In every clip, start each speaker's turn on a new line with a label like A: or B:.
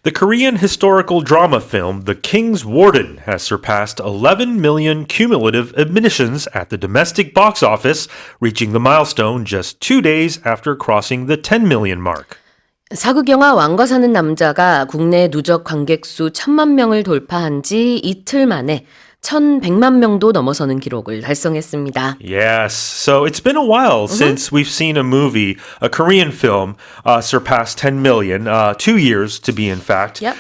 A: The Korean historical drama film The King's Warden has surpassed 11 million cumulative admissions at the domestic box office, reaching the milestone just 2 days after crossing the 10 million mark.
B: 사극 영화 왕과 사는 남자가 국내 누적 관객 수 1,000만 명을 돌파한 지 이틀 만에 1,100만 명도 넘어서는 기록을 달성했습니다.
A: Yes, so it's been a while since we've seen a movie, a Korean film, surpass 10 million, 2 years to be in fact.
B: Yep.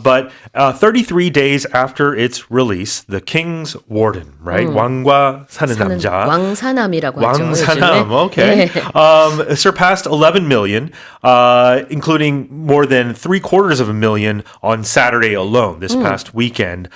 A: But 33 days after its release, The King's Warden, right? 왕과 사는 남자.
B: 왕사남이라고 하죠.
A: 왕사남,
B: 요즘에.
A: okay.
B: 네.
A: Surpassed 11 million, including more than 750,000 on Saturday alone this past weekend.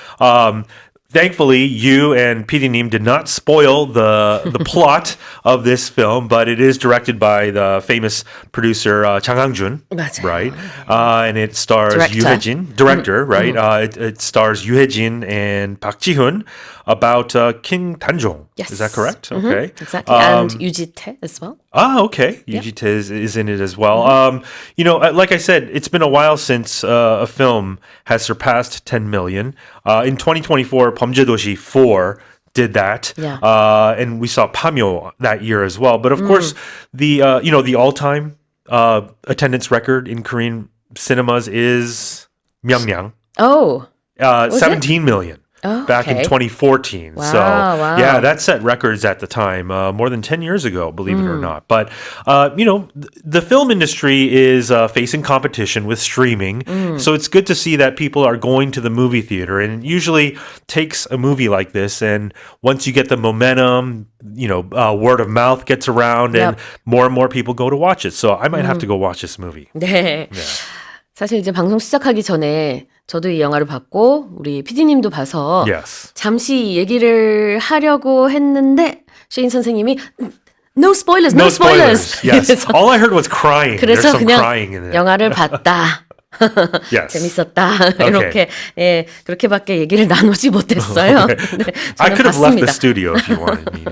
A: Thankfully, you and PD님 did not spoil the plot of this film, but it is directed by the famous producer Jang Hang-jun,
B: 맞아요.
A: right? And it stars
B: Director.
A: Yoo Hae-jin, director, right? It stars Yoo Hae-jin and Park Ji-hoon about King Danjong.
B: Yes.
A: Is that correct? Okay.
B: Exactly. And Yuji-tae as well.
A: Okay. Yuji Tae is in it as well. Like I said, it's been a while since a film has surpassed 10 million. In 2024, 범죄도시 4 did that.
B: Yeah.
A: And we saw Pamyo that year as well. But of course, the all-time attendance record in Korean cinemas is Myeongnyang.
B: Oh.
A: 17 million.
B: Oh,
A: back in
B: okay.
A: 2014. So,
B: Wow.
A: yeah, that set records at the time, more than 10 years ago, believe it or not. But, the film industry is facing competition with streaming. So it's good to see that people are going to the movie theater. And it usually takes a movie like this. And once you get the momentum, word of mouth gets around and more people go to watch it. So I might have to go watch this movie.
B: 네. 사실 이제 방송 시작하기 전에 저도 이 영화를 봤고 우리 PD님도 봐서
A: Yes.
B: 잠시 얘기를 하려고 했는데 셰인 선생님이 No spoilers,
A: No
B: no spoilers.
A: spoilers. Yes. All I heard was crying. There's
B: 그래서
A: some
B: 그냥
A: crying in it.
B: 영화를 봤다.
A: Yes.
B: 재밌었다. 이렇게 예, 그렇게밖에 얘기를 나누지 못했어요. 네,
A: I
B: 저는
A: could have left the
B: 봤습니다.
A: studio if you wanted me.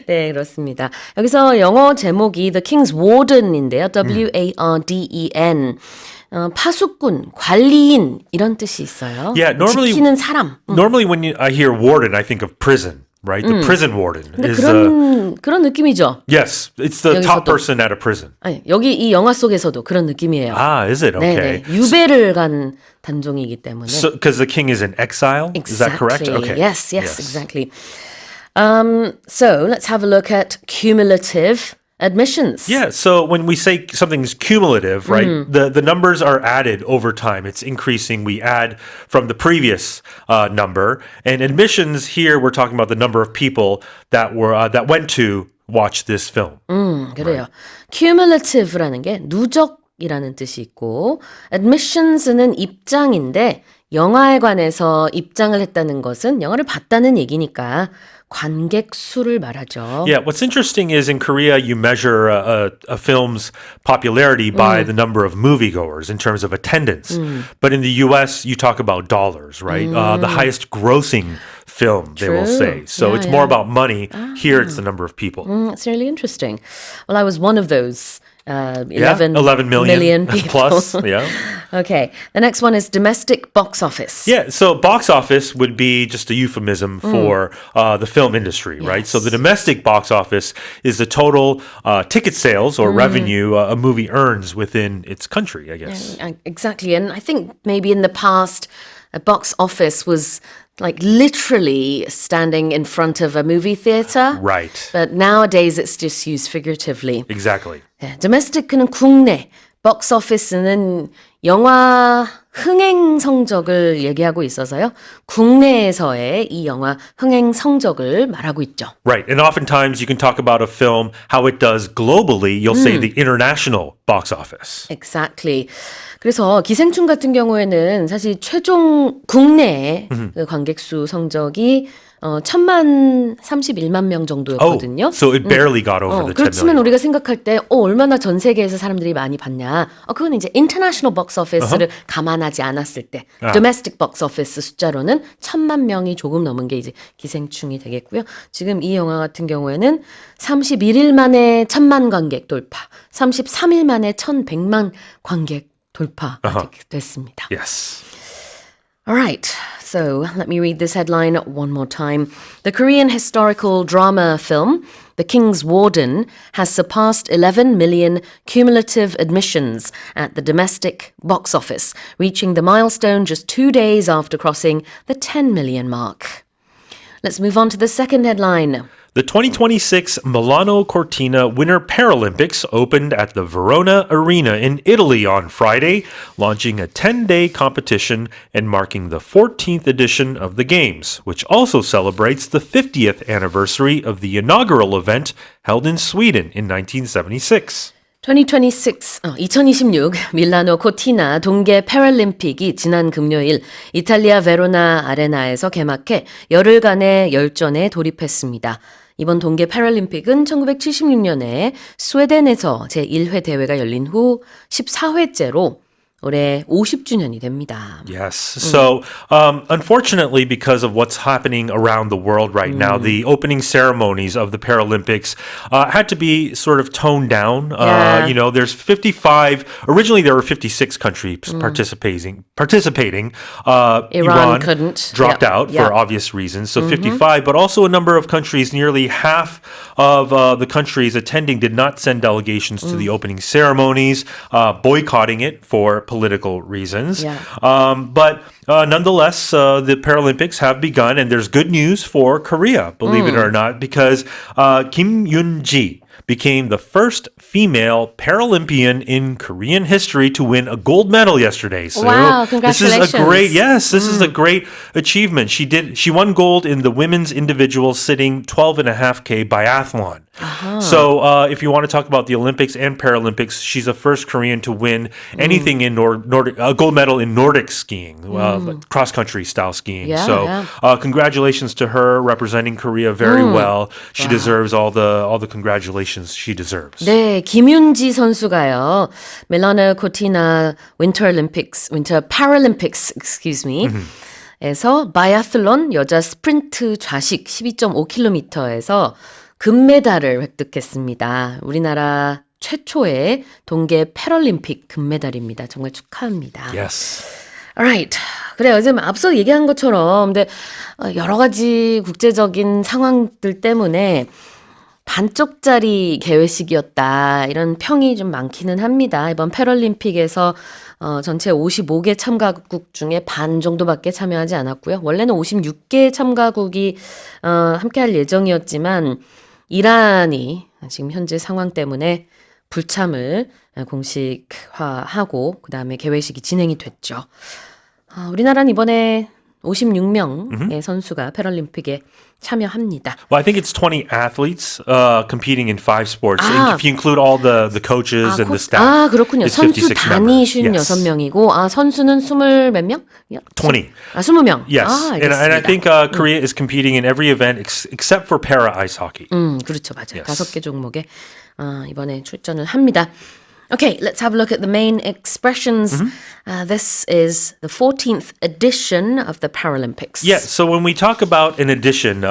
B: 네, 그렇습니다. 여기서 영어 제목이 The King's Warden인데요. W-A-R-D-E-N. 파수꾼, 관리인 이런 뜻이 있어요.
A: Yeah, normally-
B: 지키는 사람.
A: Normally, when I hear warden, I think of prison, right? The prison warden
B: 근데
A: is
B: 그런 느낌이죠.
A: yes, it's the top
B: 여기서도.
A: person at a prison.
B: 아니, 여기 이 영화 속에서도 그런 느낌이에요.
A: Is it okay?
B: 네네. 유배를 간 단종이기 때문에.
A: So, because the king is in exile, is that correct? Okay.
B: Yes, exactly. So let's have a look at cumulative admissions.
A: Yeah, so when we say something's cumulative, right, the numbers are added over time. It's increasing. We add from the previous number. And admissions here, we're talking about the number of people that went to watch this film.
B: 그래요. cumulative라는 게 누적이라는 뜻이 있고 admissions는 입장인데 영화에 관해서 입장을 했다는 것은 영화를 봤다는 얘기니까 관객 수를 말하죠.
A: Yeah, what's interesting is in Korea, you measure a film's popularity by the number of moviegoers in terms of attendance. But in the US, you talk about dollars, right? The highest grossing film, they will say. So it's more about money. Here, it's the number of people.
B: It's really interesting. Well, I was one of those 11
A: million
B: people.
A: plus. Yeah.
B: Okay, the next one is domestic box office.
A: Yeah, so box office would be just a euphemism for the film industry, right? So the domestic box office is the total ticket sales or revenue a movie earns within its country, I guess.
B: Exactly, and I think maybe in the past, a box office was like literally standing in front of a movie theater.
A: Right.
B: But nowadays it's just used figuratively.
A: Exactly.
B: 네, domestic는 국내, box office는 영화 흥행 성적을 얘기하고 있어서요. 국내에서의 이 영화 흥행 성적을 말하고 있죠.
A: Right. And oftentimes you can talk about a film, how it does globally. You'll say the international box office.
B: Exactly. 그래서 기생충 같은 경우에는 사실 최종 국내의 그 관객 수 성적이 1,031만 명 정도였거든요.
A: So it barely got over the 10
B: 그렇지만
A: million.
B: 우리가 생각할 때 얼마나 전 세계에서 사람들이 많이 봤냐. 그건 이제 international box office를 감안하지 않았을 때 domestic box office 숫자로는 1,000만 명이 조금 넘은 게 이제 기생충이 되겠고요. 지금 이 영화 같은 경우에는 31일 만에 1,000만 관객 돌파, 33일 만에 1,100만 관객 돌파가 됐습니다.
A: Yes.
B: All right, so let me read this headline one more time. The Korean historical drama film, The King's Warden, has surpassed 11 million cumulative admissions at the domestic box office, reaching the milestone just 2 days after crossing the 10 million mark. Let's move on to the second headline.
A: The 2026 Milano Cortina Winter Paralympics opened at the Verona Arena in Italy on Friday, launching a 10-day competition and marking the 14th edition of the Games, which also celebrates the 50th anniversary of the inaugural event held in Sweden in 1976.
B: 2026 밀라노 코티나 동계 패럴림픽이 지난 금요일 이탈리아 베로나 아레나에서 개막해 열흘간의 열전에 돌입했습니다. 이번 동계 패럴림픽은 1976년에 스웨덴에서 제1회 대회가 열린 후 14회째로 올해 50주년이 됩니다.
A: Yes. So, unfortunately, because of what's happening around the world right now, the opening ceremonies of the Paralympics had to be sort of toned down.
B: Yeah.
A: You know, there's 55. Originally, there were 56 countries participating.
B: Iran couldn't.
A: dropped
B: Yep.
A: out
B: Yep.
A: for obvious reasons. So 55, but also a number of countries. Nearly half of the countries attending did not send delegations to the opening ceremonies, boycotting it for political reasons.
B: Yeah.
A: But nonetheless, the Paralympics have begun, and there's good news for Korea, believe it or not, because Kim Yoon-ji became the first female Paralympian in Korean history to win a gold medal yesterday. So
B: Wow,
A: this is a
B: congratulations.
A: this is a great achievement. She won gold in the women's individual sitting 12.5K biathlon. So if you want to talk about the Olympics and Paralympics, she's the first Korean to win anything in Nordic a gold medal in Nordic skiing, cross country style skiing.
B: Yeah,
A: so
B: yeah.
A: Congratulations to her representing Korea very well. She deserves all the congratulations she deserves.
B: 네, 김윤지 선수가요. 밀라노 코티나 윈터 패럴림픽스, excuse me. 에서 바이애슬론 여자 스프린트 좌식 12.5km에서 금메달을 획득했습니다. 우리나라 최초의 동계 패럴림픽 금메달입니다. 정말 축하합니다.
A: Yes.
B: Alright. 그래요. 지금 앞서 얘기한 것처럼 근데 여러 가지 국제적인 상황들 때문에 반쪽짜리 개회식이었다. 이런 평이 좀 많기는 합니다. 이번 패럴림픽에서 전체 55개 참가국 중에 반 정도밖에 참여하지 않았고요. 원래는 56개 참가국이 함께할 예정이었지만 이란이 지금 현재 상황 때문에 불참을 공식화하고 그다음에 개회식이 진행이 됐죠. 우리나라는 이번에 56명의 선수가 패럴림픽에 참여합니다.
A: Well, I think it's 20 athletes competing in 5 sports. If you include all the coaches and the staff.
B: 그렇군요.
A: it's
B: 선수
A: 56
B: 단위
A: members.
B: 56명이고 선수는 20몇 명?
A: 20.
B: 20명.
A: Yes. And I
B: 알겠습니다.
A: think Korea is competing in every event except for para ice hockey.
B: 그렇죠. 맞아요.
A: Yes.
B: 5개 종목에 이번에 출전을 합니다. Okay, let's have a look at the main expressions. This is the 14th edition of the Paralympics.
A: Yeah, so when we talk about an edition,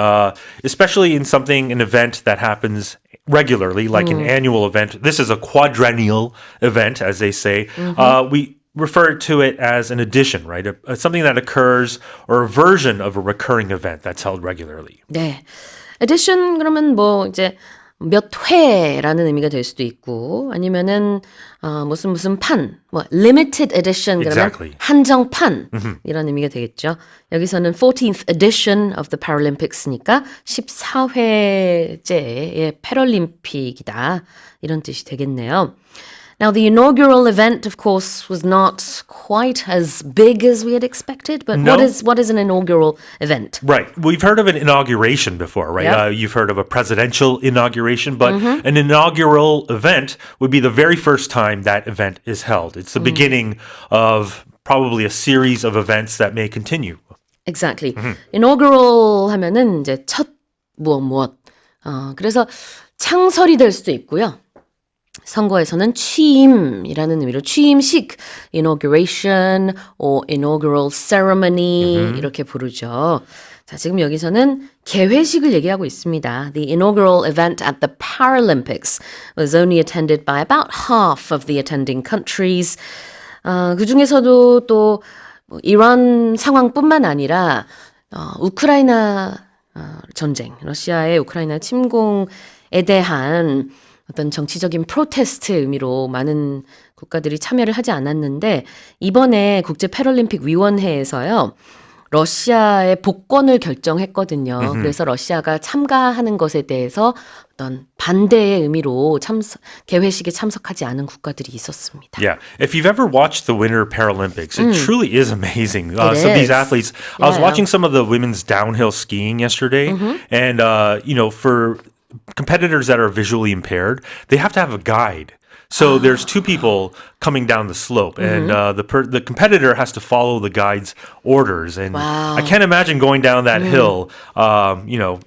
A: especially in an event that happens regularly, like an annual event, this is a quadrennial event, as they say, we refer to it as an edition, right? Something that occurs or a version of a recurring event that's held regularly.
B: 네. edition 그러면 뭐 이제 몇 회라는 의미가 될 수도 있고 아니면은 무슨 판, 뭐 limited edition 그러면
A: Exactly.
B: 한정판 이런 의미가 되겠죠. 여기서는 14th edition of the Paralympics니까 14회째의 패럴림픽이다 이런 뜻이 되겠네요. Now, the inaugural event, of course, was not quite as big as we had expected, but
A: No.
B: what is an inaugural event?
A: Right. We've heard of an inauguration before, right?
B: Yep.
A: You've heard of a presidential inauguration, but an inaugural event would be the very first time that event is held. It's the beginning of probably a series of events that may continue.
B: Exactly. inaugural 하면은 이제 첫 무엇. 그래서 창설이 될 수도 있고요. 선거에서는 취임이라는 의미로 취임식, inauguration, or inaugural ceremony 이렇게 부르죠. 자, 지금 여기서는 개회식을 얘기하고 있습니다. The inaugural event at the Paralympics was only attended by about half of the attending countries. 그 중에서도 또 이런 상황뿐만 아니라 우크라이나 전쟁, 러시아의 우크라이나 침공에 대한 어떤 정치적인 프로테스트의 의미로 많은 국가들이 참여를 하지 않았는데 이번에 국제 패럴림픽 위원회에서요. 러시아의 복권을 결정했거든요. 그래서 러시아가 참가하는 것에 대해서 어떤 반대의 의미로 개회식에 참석하지 않은 국가들이 있었습니다.
A: Yeah, if you've ever watched the Winter Paralympics, it truly is amazing.
B: It
A: So these
B: is.
A: athletes, I was
B: Yeah.
A: watching some of the women's downhill skiing yesterday, and for competitors that are visually impaired, they have to have a guide. So there's two people coming down the slope, and the competitor has to follow the guide's orders. And
B: Wow.
A: I can't imagine going down that hill.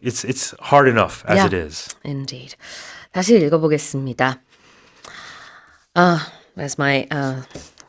A: It's hard enough as
B: Yeah.
A: it is.
B: Indeed. 다시 읽어보겠습니다. Where's my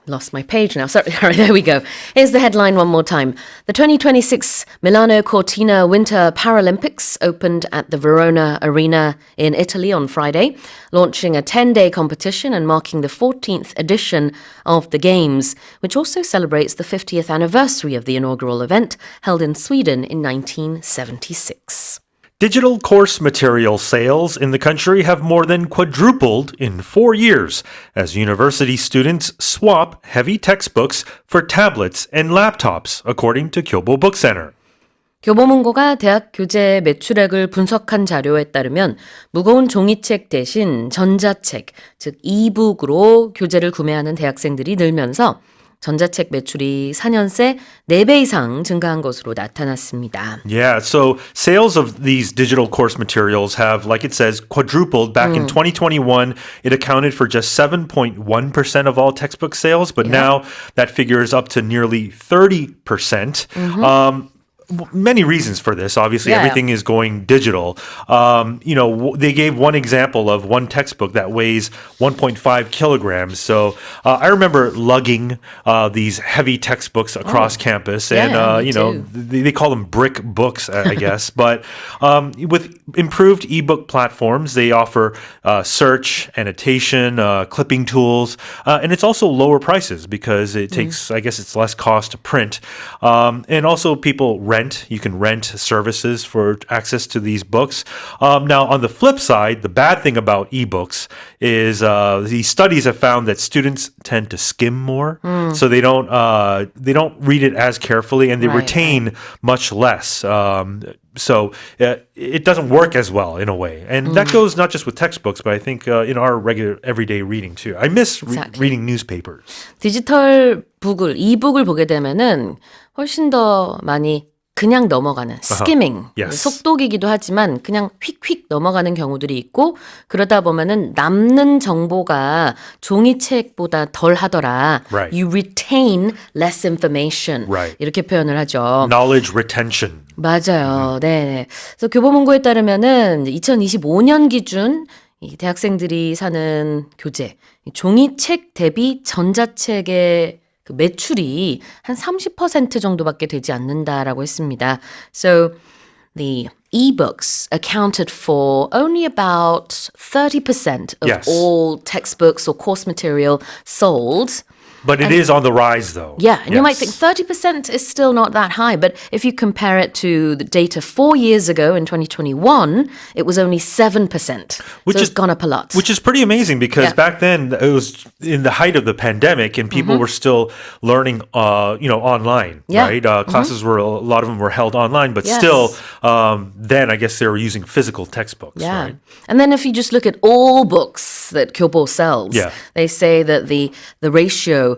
B: lost my page now. Sorry, there we go. Here's the headline one more time. The 2026 Milano Cortina Winter Paralympics opened at the Verona Arena in Italy on Friday, launching a 10-day competition and marking the 14th edition of the Games, which also celebrates the 50th anniversary of the inaugural event held in Sweden in 1976.
A: Digital course material sales in the country have more than quadrupled in 4 years as university students swap heavy textbooks for tablets and laptops, according to Kyobo Book Center.
B: 교보문고가 대학 교재 매출액을 분석한 자료에 따르면 무거운 종이책 대신 전자책, 즉 이북으로 교재를 구매하는 대학생들이 늘면서 전자책 매출이 4년 새 4배 이상 증가한 것으로 나타났습니다.
A: Yeah, so sales of these digital course materials have, like it says, quadrupled. Back in 2021, it accounted for just 7.1% of all textbook sales, but now that figure is up to nearly 30%. Many reasons for this. Obviously, everything is going digital. They gave one example of one textbook that weighs 1.5 kilograms. So I remember lugging these heavy textbooks across campus, and
B: me too.
A: they call them brick books, I guess. But with improved ebook platforms, they offer search, annotation, clipping tools, and it's also lower prices because it takes, I guess, it's less cost to print, and also people rent. You can rent services for access to these books. Now, on the flip side, the bad thing about ebooks is the studies have found that students tend to skim more, so they don't read it as carefully, and they retain much less. So it doesn't work as well in a way. And that goes not just with textbooks, but I think in our regular everyday reading too. I miss reading newspapers.
B: 디지털 북을, 이북을 보게 되면은 훨씬 더 많이 그냥 넘어가는 skimming,
A: Yes.
B: 속독이기도 하지만 그냥 휙휙 넘어가는 경우들이 있고 그러다 보면은 남는 정보가 종이책보다 덜 하더라.
A: Right.
B: You retain less information.
A: Right.
B: 이렇게 표현을 하죠.
A: Knowledge retention.
B: 맞아요. 네. 그래서 교보문고에 따르면은 2025년 기준 이 대학생들이 사는 교재, 종이책 대비 전자책의 그 매출이 한 30% 정도밖에 되지 않는다라고 했습니다. So the ebooks accounted for only about 30% of
A: Yes.
B: all textbooks or course material sold.
A: But it is on the rise, though.
B: Yeah, and you might think
A: Yes.
B: 30% is still not that high, but if you compare it to the data 4 years ago in 2021, it was only 7%.
A: Which
B: so
A: is-
B: it's gone up a lot.
A: Which is pretty amazing because
B: Yeah.
A: back then it was in the height of the pandemic and people were still learning, online,
B: Yeah.
A: right? Classes were, a lot of them were held online, but
B: Yes.
A: still, then I guess they were using physical textbooks,
B: Yeah.
A: right?
B: And then if you just look at all books that Kyobo sells,
A: Yeah.
B: they say that the ratio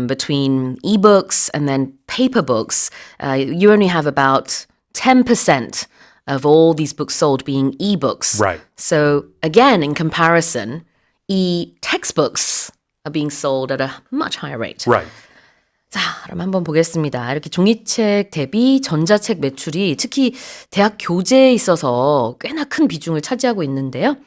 B: between ebooks and then paper books, you only have about 10% of all these books sold being ebooks.
A: Right.
B: So again, in comparison, textbooks are being sold at a much higher rate.
A: Right.
B: 자, 그럼 한번 보겠습니다. 이렇게 종이책 대비 전자책 매출이 특히 대학 교재에 있어서 꽤나 큰 비중을 차지하고 있는데요.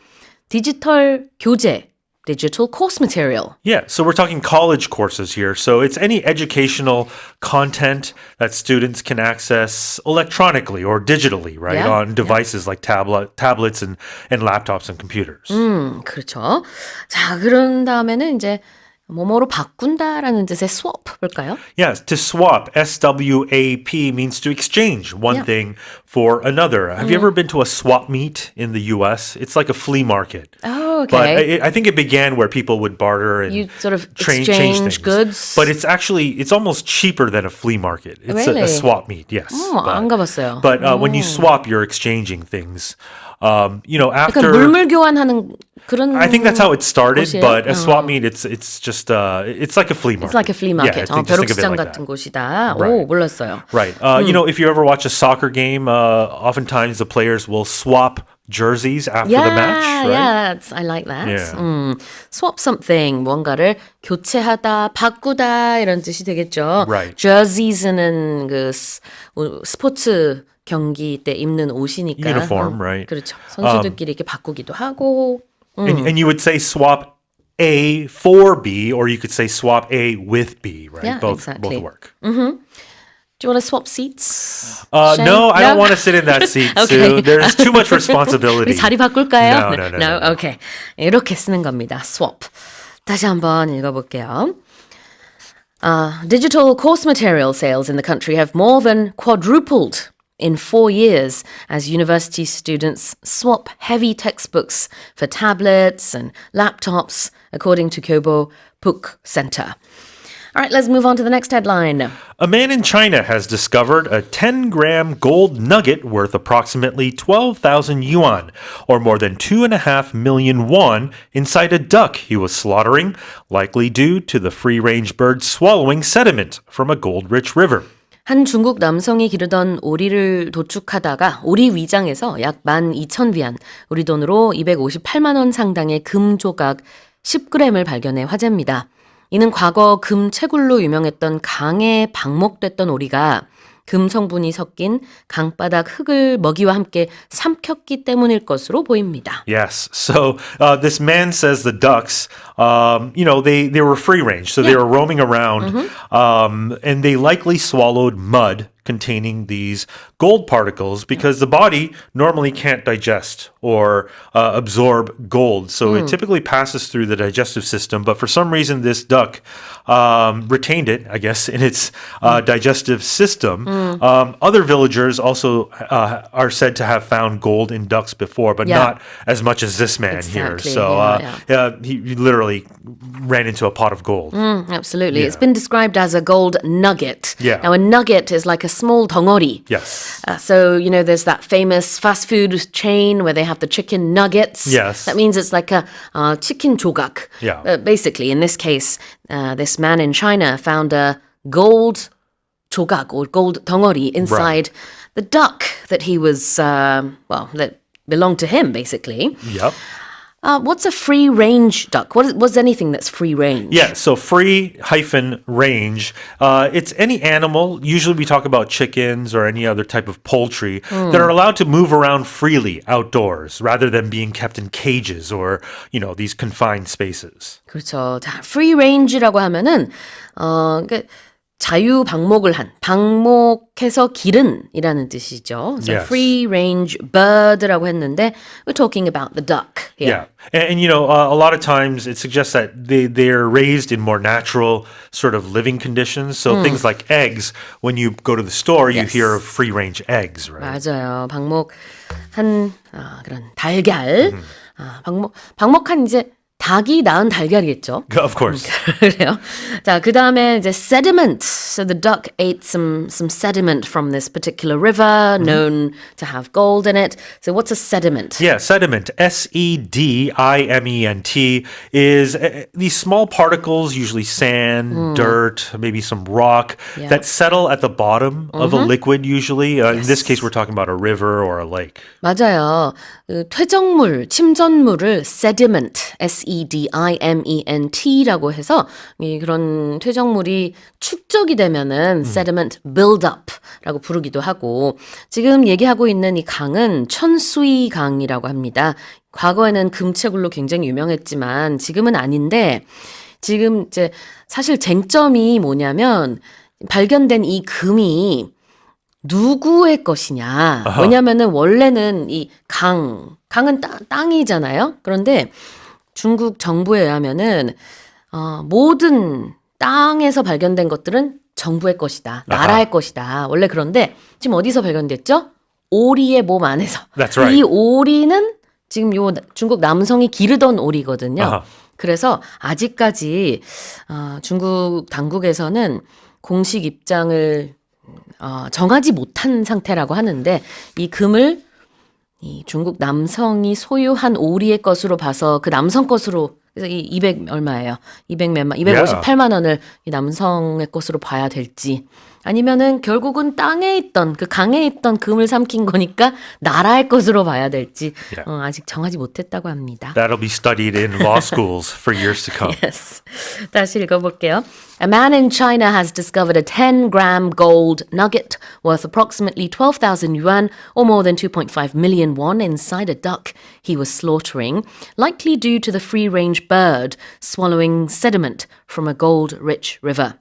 B: 디지털 교재, digital course material.
A: Yeah, so we're talking college courses here. So it's any educational content that students can access electronically or digitally, right?
B: Yeah,
A: On devices like tablets and laptops and computers.
B: 그렇죠. 자, 그런 다음에는 이제 뭐뭐로 바꾼다라는 뜻의 swap 볼까요?
A: Yes, to swap, S-W-A-P, means to exchange one
B: Yeah.
A: thing for another. Have you ever been to a swap meet in the U.S.? It's like a flea market.
B: Oh,
A: But
B: okay.
A: I think it began where people would barter and
B: You sort of
A: change
B: exchange
A: things.
B: goods.
A: But it's almost cheaper than a flea market. It's
B: Really?
A: a swap meet, yes.
B: 안 가봤어요.
A: But when you swap, you're exchanging things.
B: 약간
A: After
B: 물물 교환하는 그런
A: I think that's how it started,
B: 곳이에요?
A: but a swap meet, it's just it's like a flea market.
B: It's like a flea
A: Yeah,
B: market.
A: just think of it
B: 벼룩시장
A: like
B: 같은
A: that.
B: 곳이다. 오,
A: Right.
B: 몰랐어요.
A: Right. If you ever watch a soccer game, oftentimes the players will swap jerseys after the match, right?
B: Yeah, I like that.
A: Yeah.
B: Swap something, 뭔가를 교체하다, 바꾸다 이런 뜻이 되겠죠.
A: Right.
B: Jerseys는 그 스포츠 경기 때 입는 옷이니까.
A: Uniform, right.
B: 그렇죠. 선수들끼리 이렇게 바꾸기도 하고.
A: And you would say swap A for B, or you could say swap A with B, right?
B: Yeah,
A: both
B: exactly.
A: work.
B: Do you want to swap seats? Shane?
A: No, I don't want to sit in that seat,
B: Okay.
A: Sue. There's too much responsibility.
B: 우리 자리 바꿀까요?
A: No.
B: Okay. 이렇게 쓰는 겁니다. swap. 다시 한번 읽어볼게요. Digital course material sales in the country have more than quadrupled in 4 years as university students swap heavy textbooks for tablets and laptops, according to Kyobo Book Center. All right, let's move on to the next headline.
A: A man in China has discovered a 10-gram gold nugget worth approximately 12,000 yuan, or more than 2.5 million won, inside a duck he was slaughtering, likely due to the free-range bird swallowing sediment from a gold-rich river.
B: 한 중국 남성이 기르던 오리를 도축하다가 오리 위장에서 약 12,000위안, 우리 돈으로 258만 원 상당의 금 조각 10g을 발견해 화제입니다. 이는 과거 금 채굴로 유명했던 강에 방목됐던 오리가 금 성분이 섞인 강바닥 흙을 먹이와 함께 삼켰기 때문일 것으로 보입니다.
A: Yes. So this man says the ducks, they were free range, so they were roaming around, and they likely swallowed mud containing these gold particles because the body normally can't digest or absorb gold. So it typically passes through the digestive system, but for some reason this duck retained it, I guess, in its digestive system. Other villagers also are said to have found gold in ducks before, but
B: Yeah.
A: not as much as this man here.
B: Exactly,
A: So he literally ran into a pot of gold.
B: Absolutely.
A: Yeah.
B: It's been described as a gold nugget.
A: Yeah.
B: Now, a nugget is like a small 덩어리.
A: Yes.
B: So, there's that famous fast food chain where they have the chicken nuggets.
A: Yes.
B: That means it's like a chicken 조각.
A: Yeah.
B: Basically, in this case, this man in China found a gold 조각 or gold 덩어리 inside the duck that he was, that belonged to him, basically.
A: Yep.
B: What's a free range duck? What's anything that's free range?
A: Yeah, so free-range, it's any animal, usually we talk about chickens or any other type of poultry, that are allowed to move around freely outdoors rather than being kept in cages or, these confined spaces.
B: 그렇죠. 자, free range라고 하면은 그러니까 자유 방목을 한 방목해서 기른이라는 뜻이죠. So
A: Yes.
B: free range bird라고 했는데 we're talking about the duck here.
A: Yeah. And a lot of times it suggests that they're raised in more natural sort of living conditions. So things like eggs, when you go to the store, you
B: Yes.
A: hear of free-range eggs, right?
B: 맞아요. 방목한 그런 달걀. 방목한 이제 닭이 낳은 달걀이겠죠.
A: Of course.
B: 그래요. 자, 그 다음에 이제 sediment. So the duck ate some sediment from this particular river known to have gold in it. So what's a sediment?
A: Yeah, sediment, sediment, is these small particles, usually sand, dirt, maybe some rock,
B: Yeah.
A: that settle at the bottom of a liquid usually. In this case, we're talking about a river or a lake.
B: 맞아요. 그 퇴적물, 침전물을 sediment, sediment라고 해서 그런 퇴적물이 축적이 되면은 sediment build-up라고 부르기도 하고 지금 얘기하고 있는 이 강은 천수이 강이라고 합니다. 과거에는 금채굴로 굉장히 유명했지만 지금은 아닌데 지금 이제 사실 쟁점이 뭐냐면 발견된 이 금이 누구의 것이냐. 왜냐면은 원래는 이 강은 땅이잖아요. 그런데 중국 정부에 의하면은 모든 땅에서 발견된 것들은 정부의 것이다. 나라의 것이다. 원래 그런데 지금 어디서 발견됐죠? 오리의 몸 안에서.
A: That's right.
B: 이 오리는 지금 요 중국 남성이 기르던 오리거든요.
A: 아하.
B: 그래서 아직까지 중국 당국에서는 공식 입장을 정하지 못한 상태라고 하는데 이 금을 이 중국 남성이 소유한 오리의 것으로 봐서 그 남성 것으로 그래서 이 200 얼마예요? 200몇만, 258만 원을 이 남성의 것으로 봐야 될지 아니면은 결국은 땅에 있던 그 강에 있던 금을 삼킨 거니까 나라의 것으로 봐야 될지 아직 정하지 못했다고 합니다.
A: That'll be studied in law schools for years to come.
B: Yes. 다시 읽어볼게요. A man in China has discovered a 10-gram gold nugget worth approximately 12,000 yuan or more than 2.5 million won inside a duck he was slaughtering, likely due to the free-range bird swallowing sediment from a gold-rich river.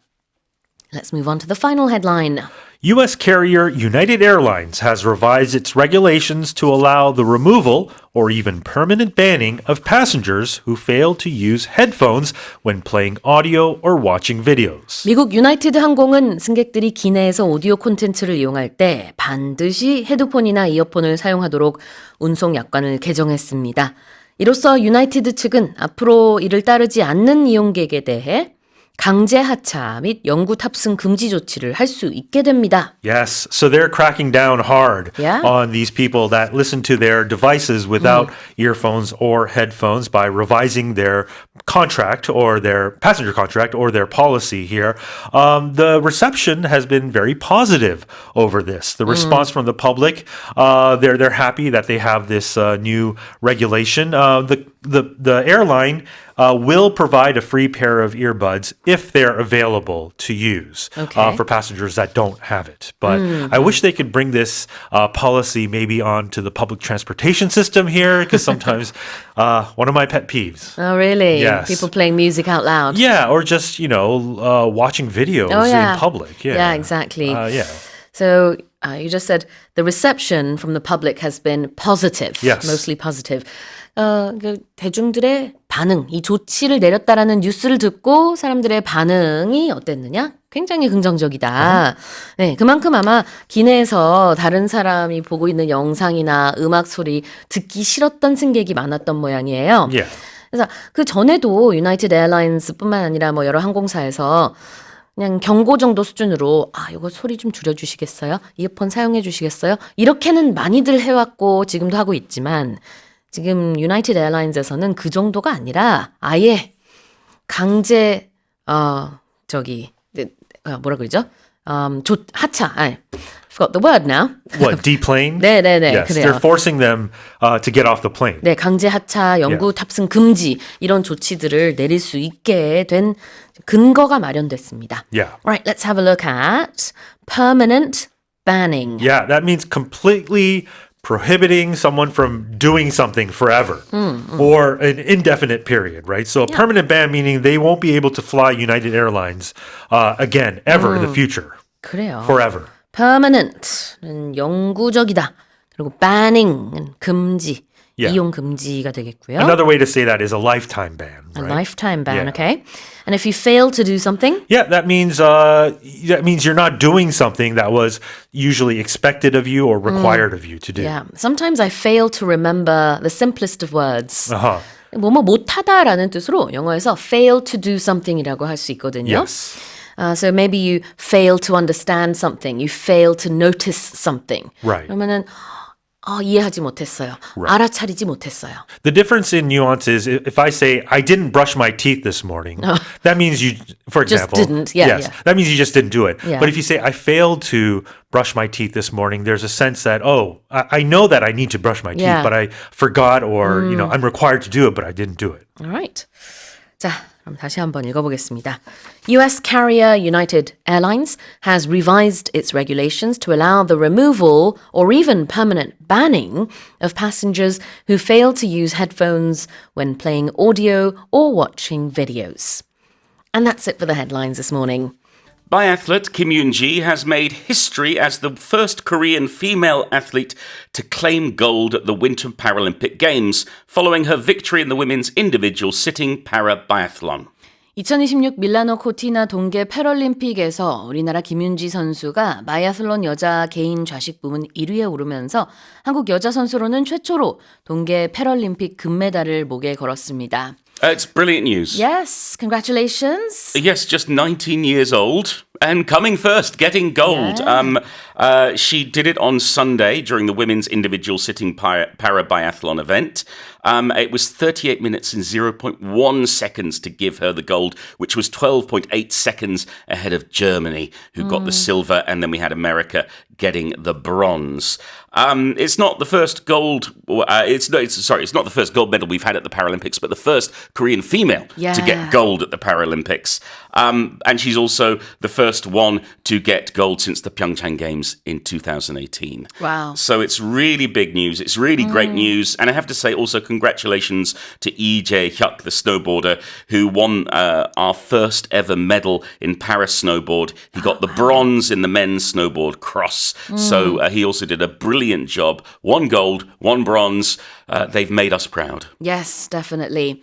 B: Let's move on to the final headline.
A: U.S. carrier United Airlines has revised its regulations to allow the removal or even permanent banning of passengers who fail to use headphones when playing audio or watching videos.
B: 미국 유나이티드 항공은 승객들이 기내에서 오디오 콘텐츠를 이용할 때 반드시 헤드폰이나 이어폰을 사용하도록 운송 약관을 개정했습니다. 이로써 유나이티드 측은 앞으로 이를 따르지 않는 이용객에 대해 강제 하차 및 영구 탑승 금지 조치를 할 수 있게 됩니다.
A: Yes, so they're cracking down hard on these people that listen to their devices without earphones or headphones by revising their contract or their passenger contract or their policy here. The reception has been very positive over this. The response from the public, they're happy that they have this new regulation. The airline will provide a free pair of earbuds if they're available to use for passengers that don't have it. But I wish they could bring this policy maybe onto the public transportation system here, because sometimes one of my pet peeves.
B: Oh, really?
A: Yes.
B: People playing music out loud.
A: Yeah, or just, watching videos in public.
B: Yeah, exactly.
A: Yeah.
B: So you just said the reception from the public has been positive,
A: Yes.
B: mostly positive. 그 대중들의 반응, 이 조치를 내렸다라는 뉴스를 듣고 사람들의 반응이 어땠느냐? 굉장히 긍정적이다. 네, 그만큼 아마 기내에서 다른 사람이 보고 있는 영상이나 음악 소리 듣기 싫었던 승객이 많았던 모양이에요.
A: Yeah.
B: 그래서 그 전에도 유나이티드 에어라인스뿐만 아니라 뭐 여러 항공사에서 그냥 경고 정도 수준으로 이거 소리 좀 줄여주시겠어요? 이어폰 사용해 주시겠어요? 이렇게는 많이들 해왔고 지금도 하고 있지만 지금 유나이티드 에어라인스에서는 그 정도가 아니라 아예 강제 뭐라 그러죠? 하차. Forgot the word now.
A: What, deplane?
B: 네네네.
A: Yes,
B: 그래요.
A: they're forcing them to get off the plane.
B: 네, 강제 하차, 영구 탑승 금지 이런 조치들을 내릴 수 있게 된 근거가 마련됐습니다.
A: Yeah.
B: Right, let's have a look at permanent banning.
A: Yeah, that means completely prohibiting someone from doing something forever or an indefinite period, right? So a permanent ban meaning they won't be able to fly United Airlines again, ever in the future,
B: 그래요.
A: forever.
B: permanent는 영구적이다. 그리고 banning은 금지,
A: Yeah.
B: 이용 금지가 되겠고요.
A: Another way to say that is a lifetime ban,
B: A
A: right?
B: lifetime ban,
A: Yeah.
B: okay? And if you fail to do something,
A: Yeah, that means you're not doing something that was usually expected of you or required of you to do.
B: yeah. Sometimes I fail to remember the simplest of words.
A: Uh-huh.
B: 뭐뭐 못하다라는 뜻으로 영어에서 fail to do something이라고 할 수 있거든요.
A: Yes.
B: So maybe you fail to understand something. You fail to notice something.
A: Right.
B: 그러면은 이해하지 못했어요. 알아차리지 못했어요.
A: The difference in nuance is if I say I didn't brush my teeth this morning, that means you, for
B: Just
A: example,
B: didn't. Yeah,
A: yes,
B: yeah.
A: that means you just didn't do it.
B: Yeah.
A: But if you say I failed to brush my teeth this morning, there's a sense that I know that I need to brush my teeth,
B: Yeah.
A: but I forgot, or I'm required to do it, but I didn't do it.
B: All right. 자, 그럼 다시 한번 읽어보겠습니다. U.S. carrier United Airlines has revised its regulations to allow the removal or even permanent banning of passengers who fail to use headphones when playing audio or watching videos. And that's it for the headlines this morning.
C: Biathlete Kim Yoon-ji has made history as the first Korean female athlete to claim gold at the Winter Paralympic Games, following her victory in the women's individual sitting para biathlon.
B: 2026 밀라노 코티나 동계 패럴림픽에서 우리나라 김윤지 선수가 바이애슬론 여자 개인 좌식 부문 1위에 오르면서 한국 여자 선수로는 최초로 동계 패럴림픽 금메달을 목에 걸었습니다.
C: It's brilliant news.
B: Yes, congratulations.
C: Yes, just 19 years old and coming first, getting gold. She did it on Sunday during the women's individual sitting para biathlon event. It was 38 minutes and 0.1 seconds to give her the gold, which was 12.8 seconds ahead of Germany, who got the silver, and then we had America getting the bronze. It's not the first gold. It's not the first gold medal we've had at the Paralympics, but the first Korean female to get gold at the Paralympics. And she's also the first one to get gold since the Pyeongchang Games in 2018.
B: Wow.
C: So it's really big news. It's really great news. And I have to say also congratulations to Lee Jae-hyuk, the snowboarder, who won our first ever medal in para snowboard. He got the bronze in the men's snowboard cross. So he also did a brilliant job. 1 gold, 1 bronze. They've made us proud.
B: Yes, definitely.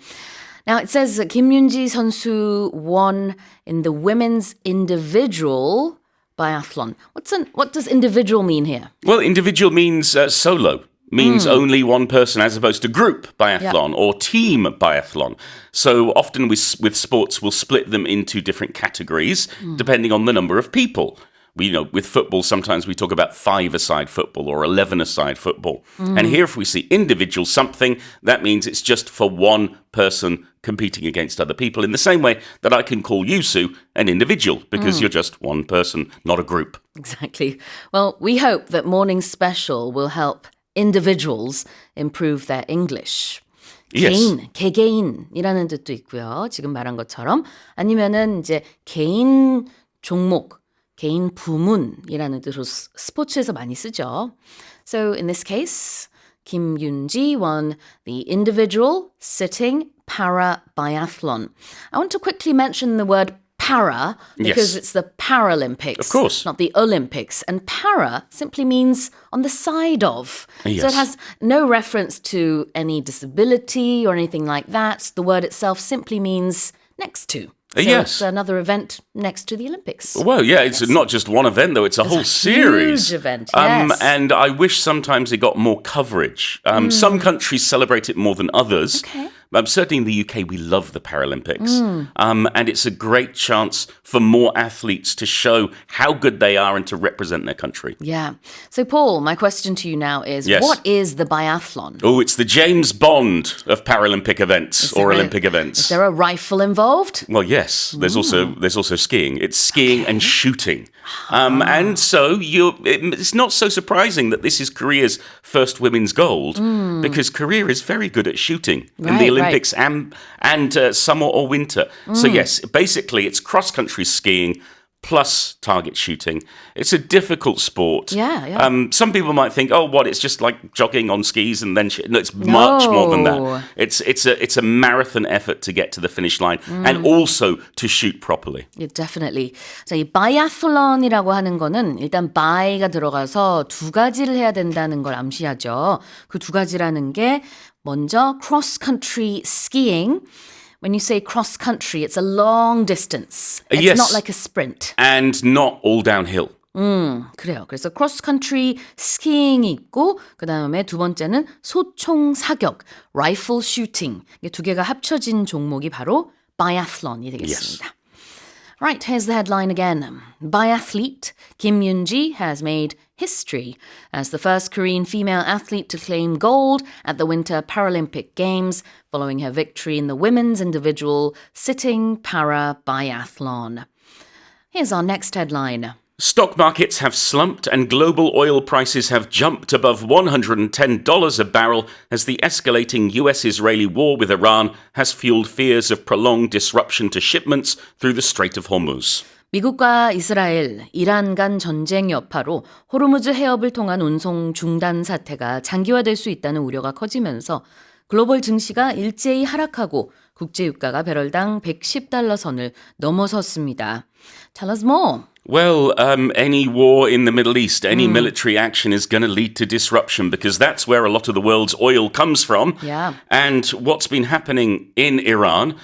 B: Now it says Kim Yoon-ji 선수 won in the women's individual biathlon. What does individual mean here?
C: Well, individual means solo. Means only one person as opposed to group biathlon or team biathlon. So often with sports, we'll split them into different categories depending on the number of people. With football, sometimes we talk about 5-a-side football or 11-a-side football. And here, if we see individual something, that means it's just for one person competing against other people in the same way that I can call you, Sue, an individual because you're just one person, not a group.
B: Exactly. Well, we hope that Morning Special will help individuals improve their English.
C: Yes.
B: 개개인이라는 뜻도 있고요. 지금 말한 것처럼 아니면은 이제 개인 종목, 개인 부문이라는 뜻으로 스포츠에서 많이 쓰죠. So in this case, Kim Yoon-ji won the individual sitting para biathlon. I want to quickly mention the word para because it's the Paralympics.
C: Of course.
B: Not the Olympics. And para simply means on the side of.
C: Yes.
B: So it has no reference to any disability or anything like that. The word itself simply means next to. So
C: Yes.
B: it's another event next to the Olympics.
C: Well, yeah, it's not just one event, though. It's a whole series.
B: Huge event, yes.
C: And I wish sometimes it got more coverage. Some countries celebrate it more than others.
B: Okay.
C: Certainly in the UK, we love the Paralympics. And it's a great chance for more athletes to show how good they are and to represent their country.
B: Yeah. So, Paul, my question to you now is,
C: Yes.
B: what is the biathlon?
C: Oh, it's the James Bond of Paralympic events or Olympic events.
B: Is there a rifle involved?
C: Well, yes. There's also skiing. It's skiing and shooting, and so it's not so surprising that this is Korea's first women's gold because Korea is very good at shooting in the Olympics and summer or winter. So yes, basically it's cross country skiing plus target shooting. It's a difficult sport.
B: Yeah.
C: Some people might think, oh, what? It's just like jogging on skis and then no, it's much more than that. It's a marathon effort to get to the finish line and also to shoot properly.
B: Yeah, definitely. 자, 이 바이애슬론이라고 하는 거는 일단 바이가 들어가서 두 가지를 해야 된다는 걸 암시하죠. 그 두 가지라는 게 먼저 cross country skiing. When you say cross country, it's a long distance. It's
C: Yes.
B: not like a sprint.
C: And not all downhill.
B: 그래요. 그래서 cross country skiing이 있고 그다음에 두 번째는 소총 사격, rifle shooting. 이 두 개가 합쳐진 종목이 바로 biathlon이 되겠습니다. Right, here's the headline again. Biathlete Kim Yoon-ji has made history as the first Korean female athlete to claim gold at the Winter Paralympic Games following her victory in the women's individual sitting para biathlon. Here's our next headline.
C: Stock markets have slumped and global oil prices have jumped above $110 a barrel as the escalating US-Israeli war with Iran has fueled fears of prolonged disruption to shipments through the Strait of Hormuz.
B: 미국과 이스라엘, 이란 간 전쟁 여파로 호르무즈 해협을 통한 운송 중단 사태가 장기화될 수 있다는 우려가 커지면서 글로벌 증시가 일제히 하락하고 국제 유가가 배럴당 $110 선을 넘어섰습니다. Tell us more.
C: Well, any war in the Middle East, any military action is going to lead to disruption because that's where a lot of the world's oil comes from.
B: Yeah.
C: And what's been happening in Iran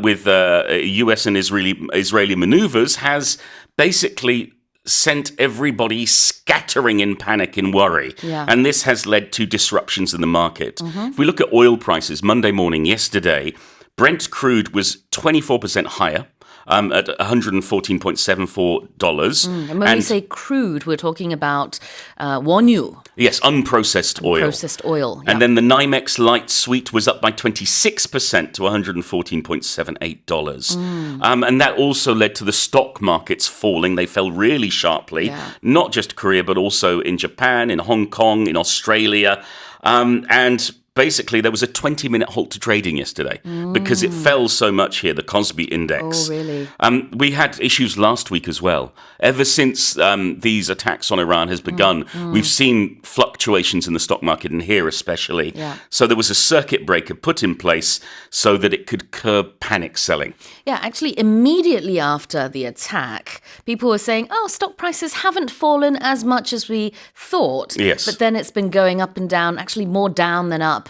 C: with US and Israeli maneuvers has basically sent everybody scattering in panic and worry.
B: Yeah.
C: And this has led to disruptions in the market. If we look at oil prices, Monday morning, yesterday, Brent crude was 24% higher. At $114.74.
B: And when we say crude, we're talking about 원유,
C: yes, unprocessed oil.
B: processed oil.
C: And then the NYMEX light sweet was up by 26% to $114.78. And that also led to the stock markets falling. They fell really sharply, not just Korea, but also in Japan, in Hong Kong, in Australia. And basically, there was a 20-minute halt to trading yesterday because it fell so much here, the Kospi index.
B: Oh, really?
C: We had issues last week as well. Ever since these attacks on Iran has begun, we've seen fluctuations in the stock market, and here especially.
B: Yeah.
C: So there was a circuit breaker put in place so that it could curb panic selling.
B: Yeah, actually, immediately after the attack, people were saying, oh, stock prices haven't fallen as much as we thought.
C: Yes.
B: But then it's been going up and down, actually more down than up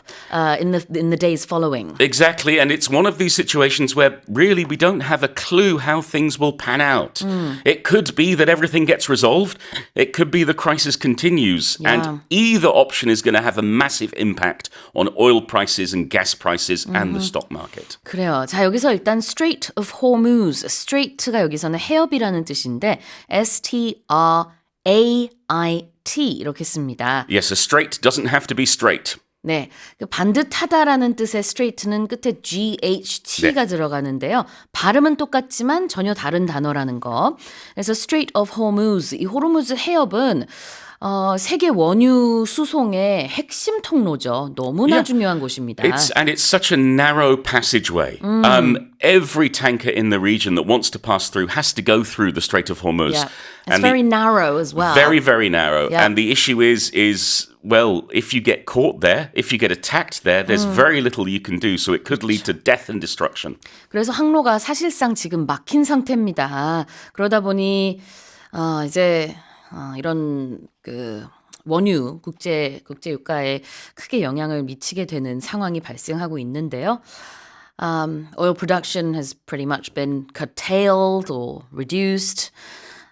B: in the days following.
C: Exactly, and it's one of these situations where really we don't have a clue how things will pan out. It could be that everything gets resolved. It could be the crisis continues.
B: Yeah.
C: And either option is going to have a massive impact on oil prices and gas prices and the stock market.
B: 그래요. 자, 여기서 일단 Strait of Hormuz. Straight가 여기서는 해협이라는 뜻인데 S-T-R-A-I-T 이렇게 씁니다.
C: Yes, a strait doesn't have to be straight.
B: 네, 그 반듯하다라는 뜻의 straight는 끝에 GHT가 들어가는데요. 발음은 똑같지만 전혀 다른 단어라는 거. 그래서 Strait of Hormuz, 이 호르무즈 해협은 세계 원유 수송의 핵심 통로죠. 너무나 중요한 곳입니다.
C: It's such a narrow passageway. Every tanker in the region that wants to pass through has to go through the Strait of Hormuz.
B: Yeah. It's
C: And
B: very narrow as well.
C: Very, very narrow.
B: Yeah.
C: And the issue is, well, if you get caught there, if you get attacked there, there's very little you can do. So it could lead to death and destruction.
B: 그래서 항로가 사실상 지금 막힌 상태입니다. 그러다 보니 이제 이런 그 원유 국제 유가에 크게 영향을 미치게 되는 상황이 발생하고 있는데요. Oil production has pretty much been curtailed or reduced.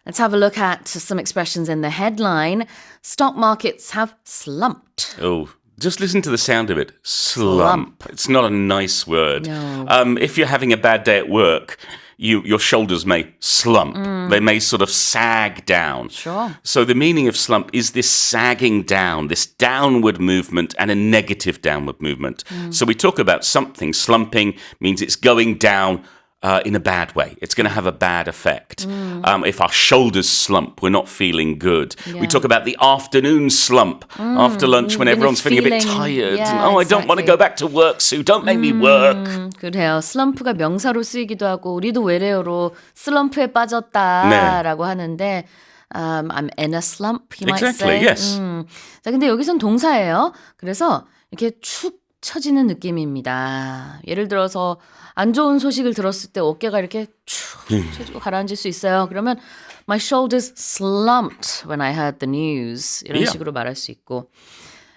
B: Let's have a look at some expressions in the headline. Stock markets have slumped.
C: Oh, just listen to the sound of it. Slump. It's not a nice word.
B: No.
C: If you're having a bad day at work, your shoulders may slump. They may sort of sag down.
B: Sure.
C: So the meaning of slump is this sagging down, this downward movement and a negative downward movement. So we talk about something slumping means it's going down in a bad way. It's going to have a bad effect. If our shoulders slump, we're not feeling good. We talk about the afternoon slump after lunch when everyone's feeling a bit tired.
B: Yeah,
C: And, I don't want to go back to work, Sue. Don't make me work.
B: 그래요. 슬럼프가 명사로 쓰이기도 하고 우리도 외래어로 슬럼프에 빠졌다라고 하는데 I'm in a slump, you might
C: Exactly,
B: say.
C: yes.
B: 자, 근데 여기선 동사예요. 그래서 이렇게 축 처지는 느낌입니다. 예를 들어서 안 좋은 소식을 들었을 때 어깨가 이렇게 축 처지고 가라앉을 수 있어요. 그러면 my shoulders slumped when I heard the news. 이런
C: Yeah.
B: 식으로 말할 수 있고.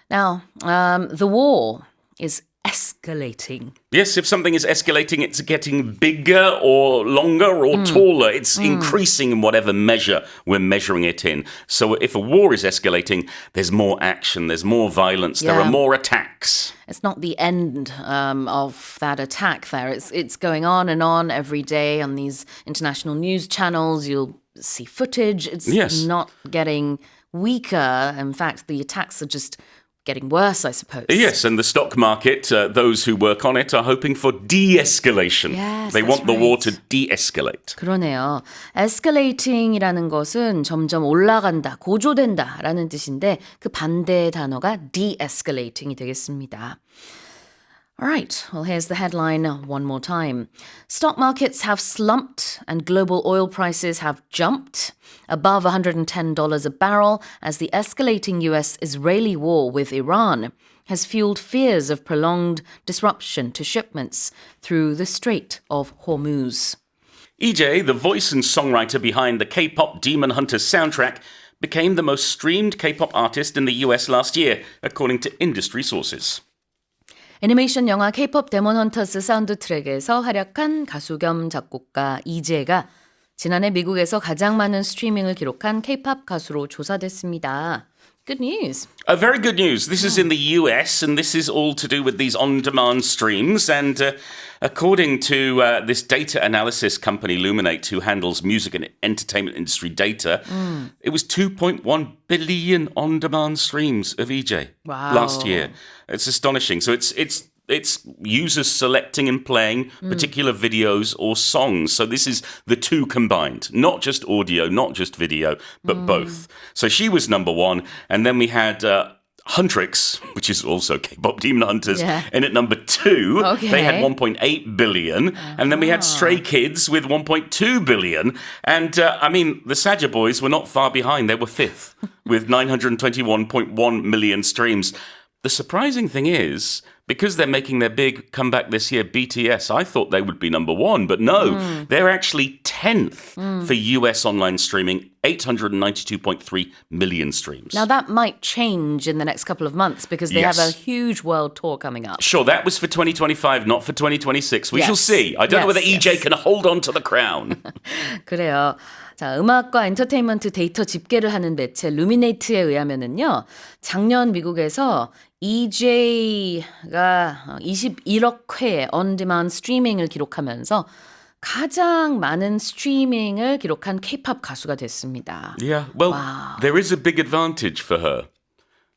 B: Now, the war is escalating.
C: Yes, if something is escalating, it's getting bigger or longer or taller. It's increasing in whatever measure we're measuring it in. So if a war is escalating, there's more action, there's more violence, there are
B: Yeah.
C: more attacks.
B: It's not the end of that attack there. It's going on and on every day on these international news channels. You'll see footage. It's
C: Yes.
B: not getting weaker. In fact, the attacks are just getting worse, I suppose.
C: Yes, and the stock market, those who work on it are hoping for de-escalation.
B: Yes,
C: they
B: that's
C: want the war
B: right.
C: to de-escalate.
B: 그러네요. escalating이라는 것은 점점 올라간다, 고조된다라는 뜻인데 그 반대의 단어가 de-escalating이 되겠습니다. All right, well, here's the headline one more time. Stock markets have slumped and global oil prices have jumped above $110 a barrel as the escalating US-Israeli war with Iran has fueled fears of prolonged disruption to shipments through the Strait of Hormuz.
C: EJ, the voice and songwriter behind the K-pop Demon Hunters soundtrack, became the most streamed K-pop artist in the US last year, according to industry sources.
B: 애니메이션 영화 K-pop 데몬 헌터스 사운드 트랙에서 활약한 가수 겸 작곡가 이재가 지난해 미국에서 가장 많은 스트리밍을 기록한 K-pop 가수로 조사됐습니다. Good news.
C: Very good news. This is in the US, and this is all to do with these on-demand streams. And according to this data analysis company, Luminate, who handles music and entertainment industry data, it was 2.1 billion on-demand streams of EJ last year. It's astonishing. So it's users selecting and playing particular videos or songs. So this is the two combined, not just audio, not just video, but both. So she was number one. And then we had Huntrix, which is also K-pop Demon Hunters, in at number two.
B: Okay.
C: They had 1.8 billion. And then we had Stray Kids with 1.2 billion. And I mean, the Saja Boys were not far behind. They were fifth with 921.1 million streams. The surprising thing is, because they're making their big comeback this year, BTS, I thought they would be number one, but no, they're actually 10th for US online streaming, 892.3 million streams.
B: Now that might change in the next couple of months because they have a huge world tour coming up.
C: Sure, that was for 2025, not for 2026. We
B: Yes.
C: shall see. I don't know whether
B: Yes,
C: EJ
B: yes.
C: can hold on to the crown.
B: 그래요. 자, 음악과 엔터테인먼트 데이터 집계를 하는 매체 루미네이트에 의하면은요. 작년 미국에서 EJ가 21억 회의 on-demand 스트리밍을 기록하면서 가장 많은 스트리밍을 기록한 K-pop 가수가 됐습니다.
C: Yeah, well, there is a big advantage for her.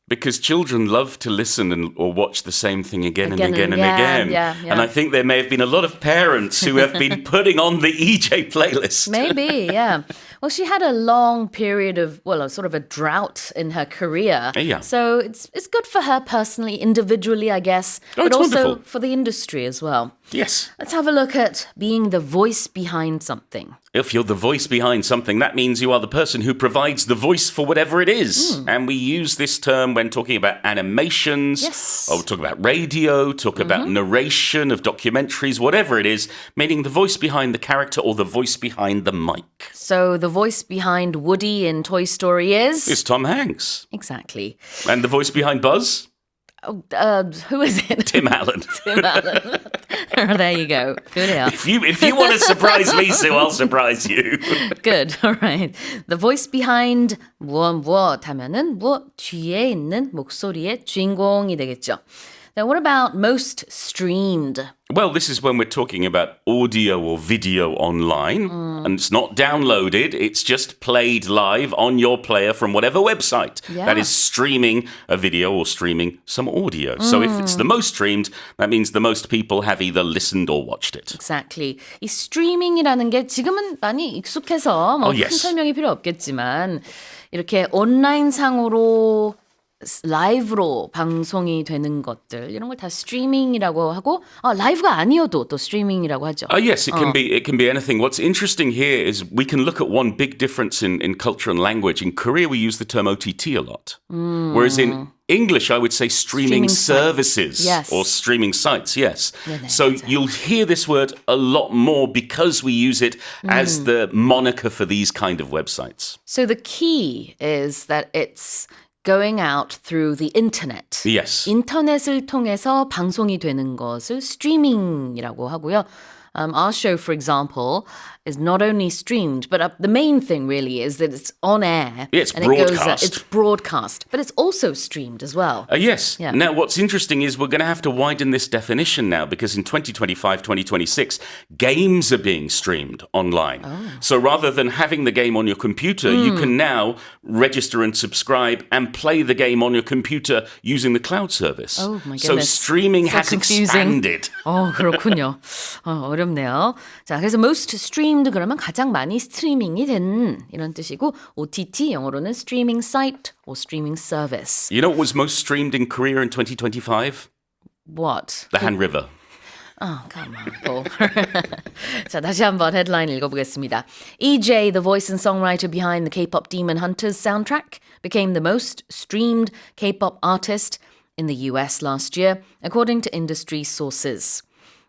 C: Because children love to listen or watch the same thing again and again and again.
B: Yeah.
C: And I think there may have been a lot of parents who have been putting on the EJ playlist.
B: Maybe, yeah. Well, she had a long period of, a sort of a drought in her career.
C: Yeah.
B: So it's good for her personally, individually, I guess.
C: Oh,
B: but
C: it's
B: also
C: wonderful.
B: for the industry as well.
C: Yes.
B: Let's have a look at being the voice behind something.
C: If you're the voice behind something, that means you are the person who provides the voice for whatever it is. And we use this term when talking about animations,
B: Yes.
C: or talk about radio, talk about narration of documentaries, whatever it is, meaning the voice behind the character or the voice behind the mic.
B: So the voice behind Woody in Toy Story is?
C: It's Tom Hanks.
B: Exactly.
C: And the voice behind Buzz?
B: Who is it?
C: Tim Allen.
B: Tim Allen. There you go. 그래요.
C: If you want to surprise me, Sue, I'll surprise you.
B: Good. All right. The voice behind 무엇 하면은 뒤에 있는 목소리의 주인공이 되겠죠. Now, what about most streamed?
C: Well, this is when we're talking about audio or video online, and it's not downloaded, it's just played live on your player from whatever website that is streaming a video or streaming some audio. So if it's the most streamed, that means the most people have either listened or watched it.
B: Exactly. 이 스트리밍이라는 게 지금은 많이 익숙해서 큰
C: yes.
B: 설명이 필요 없겠지만 이렇게 온라인상으로 라이브로 방송이 되는 것들 이런 걸 다 스트리밍이라고 하고 라이브가 아니어도 또 스트리밍이라고 하죠.
C: Yes, it can be anything. What's interesting here is we can look at one big difference in culture and language. In Korea, we use the term OTT a lot, whereas in English, I would say streaming services
B: Yes.
C: or streaming sites. Yes,
B: 네네,
C: so
B: 맞아요.
C: you'll hear this word a lot more because we use it as the moniker for these kind of websites.
B: So the key is that it's going out through the internet.
C: Yes.
B: 인터넷을 통해서 방송이 되는 것을 스트리밍이라고 하고요. Our show, for example, is not only streamed, but the main thing really is that it's on air.
C: It's
B: and
C: broadcast.
B: It's broadcast, but it's also streamed as well.
C: Yes.
B: Yeah.
C: Now, what's interesting is we're going to have to widen this definition now because in 2025, 2026, games are being streamed online. So rather than having the game on your computer, you can now register and subscribe and play the game on your computer using the cloud service.
B: Oh, my
C: So
B: goodness.
C: streaming
B: So
C: has
B: confusing.
C: expanded.
B: 그렇군요. 어렵네요. 자, 그래서 most streamed 그러면 가장 많이 스트리밍이 된 이런 뜻이고 OTT 영어로는 streaming site or streaming service.
C: You know what was most streamed in Korea in 2025?
B: What?
C: The Han River.
B: Come on, Paul. 자, 다시 한번 헤드라인 읽어보겠습니다. EJ, the voice and songwriter behind the K-pop Demon Hunters soundtrack, became the most streamed K-pop artist in the US last year, according to industry sources.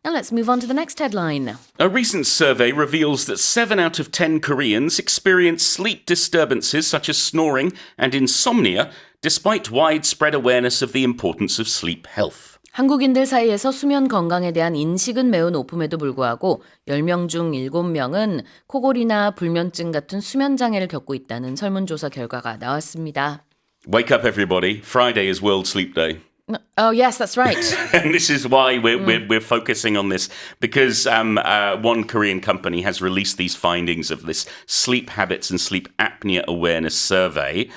B: Now let's move on to the next headline.
C: A recent survey reveals that 7 out of 10 Koreans experience sleep disturbances such as snoring and insomnia, despite widespread awareness of the importance of sleep health.
B: 한국인들 사이에서 수면 건강에 대한 인식은 매우 높음에도 불구하고 10명 중 7명은 코골이나 불면증 같은 수면 장애를 겪고 있다는 설문조사 결과가 나왔습니다.
C: Wake up, everybody. Friday is World Sleep Day.
B: Oh, yes, that's right.
C: And this is why we're focusing on this, because one Korean company has released these findings of this sleep habits and sleep apnea awareness survey.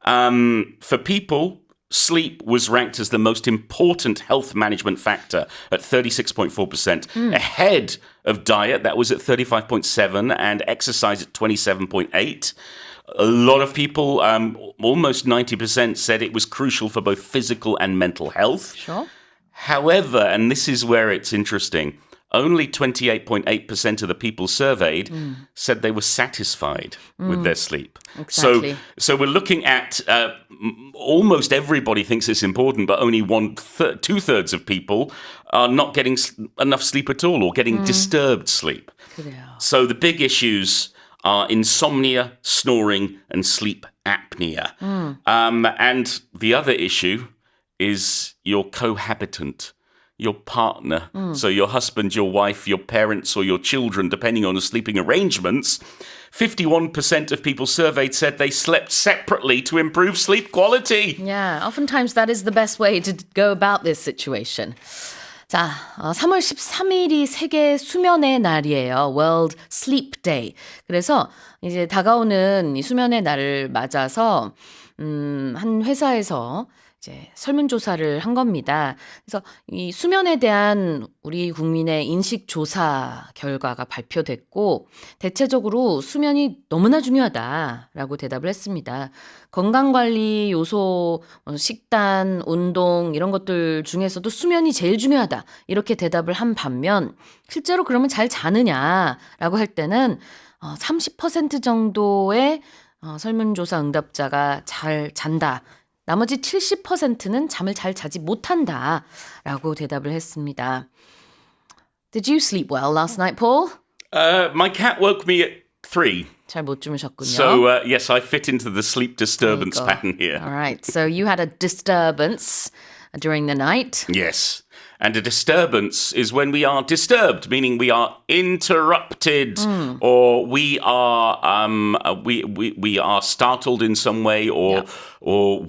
C: For people, sleep was ranked as the most important health management factor at 36.4%, ahead of diet, that was at 35.7%, and exercise at 27.8%. A lot of people, almost 90%, said it was crucial for both physical and mental health.
B: Sure.
C: However, and this is where it's interesting, only 28.8% of the people surveyed said they were satisfied with their sleep.
B: Exactly.
C: So we're looking at almost everybody thinks it's important, but only 2/3 of people are not getting enough sleep at all or getting disturbed sleep.
B: 그래요.
C: So the big issues are insomnia, snoring, and sleep apnea. And the other issue is your cohabitant, your partner. So your husband, your wife, your parents, or your children, depending on the sleeping arrangements. 51% of people surveyed said they slept separately to improve sleep quality.
B: Yeah, oftentimes that is the best way to go about this situation. 자, 3월 13일이 세계 수면의 날이에요. World Sleep Day. 그래서 이제 다가오는 이 수면의 날을 맞아서 한 회사에서 이제 설문조사를 한 겁니다. 그래서 이 수면에 대한 우리 국민의 인식 조사 결과가 발표됐고 대체적으로 수면이 너무나 중요하다라고 대답을 했습니다. 건강관리 요소, 식단, 운동 이런 것들 중에서도 수면이 제일 중요하다 이렇게 대답을 한 반면 실제로 그러면 잘 자느냐라고 할 때는 30% 정도의 설문조사 응답자가 잘 잔다. 나머지 70%는 잠을 잘 자지 못한다라고 대답을 했습니다. Did you sleep well last night, Paul?
C: My cat woke me at 3.
B: 잘 못 주무셨군요.
C: So, yes, I fit into the sleep disturbance
B: 아이고.
C: pattern here.
B: All right, so you had a disturbance during the night.
C: Yes. And a disturbance is when we are disturbed, meaning we are interrupted or we are we are startled in some way or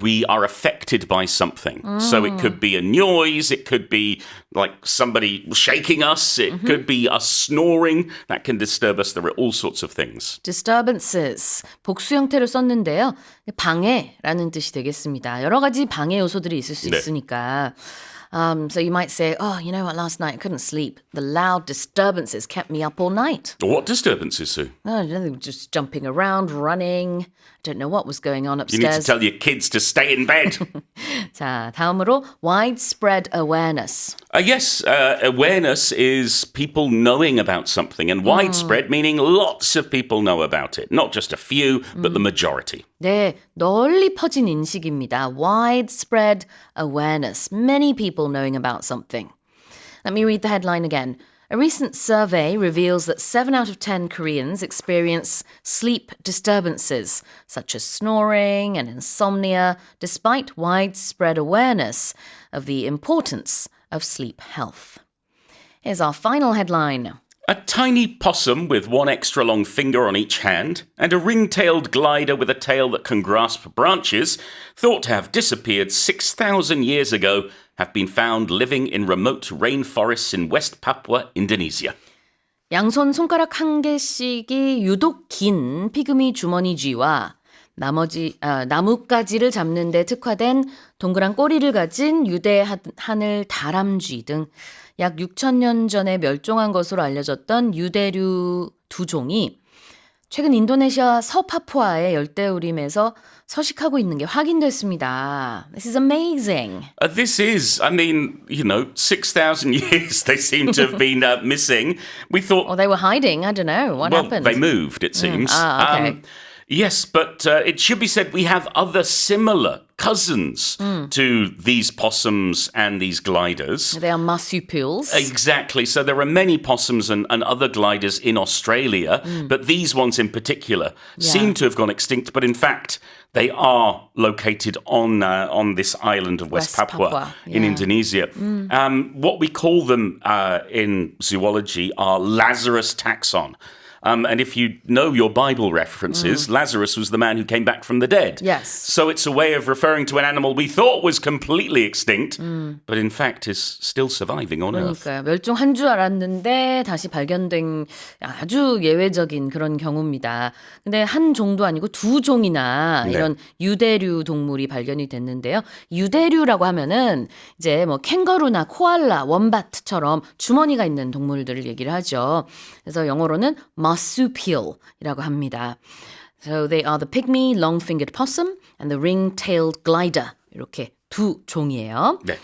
C: we are affected by something. So it could be a noise, it could be like somebody shaking us, it could be us snoring. That can disturb us. There are all sorts of things.
B: Disturbances, 복수 형태로 썼는데요. 방해라는 뜻이 되겠습니다. 여러 가지 방해 요소들이 있을 수
C: 네.
B: 있으니까. So you might say, oh, you know what, last night I couldn't sleep. The loud disturbances kept me up all night.
C: What disturbances, Sue?
B: Oh, they were just jumping around, running. I don't know what was going on
C: You need to
B: upstairs.
C: tell your kids to stay in bed.
B: 자, 다음으로 widespread awareness.
C: Yes, awareness is people knowing about something, and widespread meaning lots of people know about it. Not just a few, but the majority.
B: 네, 널리 퍼진 인식입니다. Widespread awareness. Many people knowing about something. Let me read the headline again. A recent survey reveals that 7 out of 10 Koreans experience sleep disturbances, such as snoring and insomnia, despite widespread awareness of the importance of sleep health. Here's our final headline.
C: A tiny possum with one extra long finger on each hand, and a ring-tailed glider with a tail that can grasp branches, thought to have disappeared 6,000 years ago, have been found living in remote rainforests in West Papua, Indonesia.
B: 양손 손가락 한 개씩이 유독 긴 피그미 주머니 쥐와 나뭇가지를 잡는 데 특화된 동그란 꼬리를 가진 유대 하늘 다람쥐 등 약 6,000년 전에 멸종한 것으로 알려졌던 유대류 두 종이 최근 인도네시아 서파푸아의 열대우림에서 서식하고 있는 게 확인됐습니다. This is amazing.
C: This is, 6,000 years they seem to have been missing. We thought,
B: They were hiding. I don't know. What happened?
C: they moved, it seems.
B: okay.
C: Yes, but it should be said we have other similar cousins to these possums and these gliders.
B: They are marsupials.
C: Exactly. So there are many possums and other gliders in Australia, but these ones in particular seem to have gone extinct. But in fact, they are located on this island of West Papua in
B: yeah.
C: Indonesia. What we call them in zoology are Lazarus taxon. And if you know your Bible references, Lazarus was the man who came back from the dead.
B: Yes.
C: So it's a way of referring to an animal we thought was completely extinct, but in fact is still surviving on Earth.
B: 그러니까요. 멸종한 줄 알았는데 다시 발견된 아주 예외적인 그런 경우입니다. 근데 한 종도 아니고 두 종이나 이런 유대류 동물이 발견이 됐는데요. 유대류라고 하면은 이제 뭐 캥거루나 코알라, 원바트처럼 주머니가 있는 동물들을 얘기를 하죠. 그래서 영어로는 marsupial이라고 합니다. So they are the pygmy long-fingered possum and the ring-tailed glider. 이렇게 두 종이에요.
C: 네.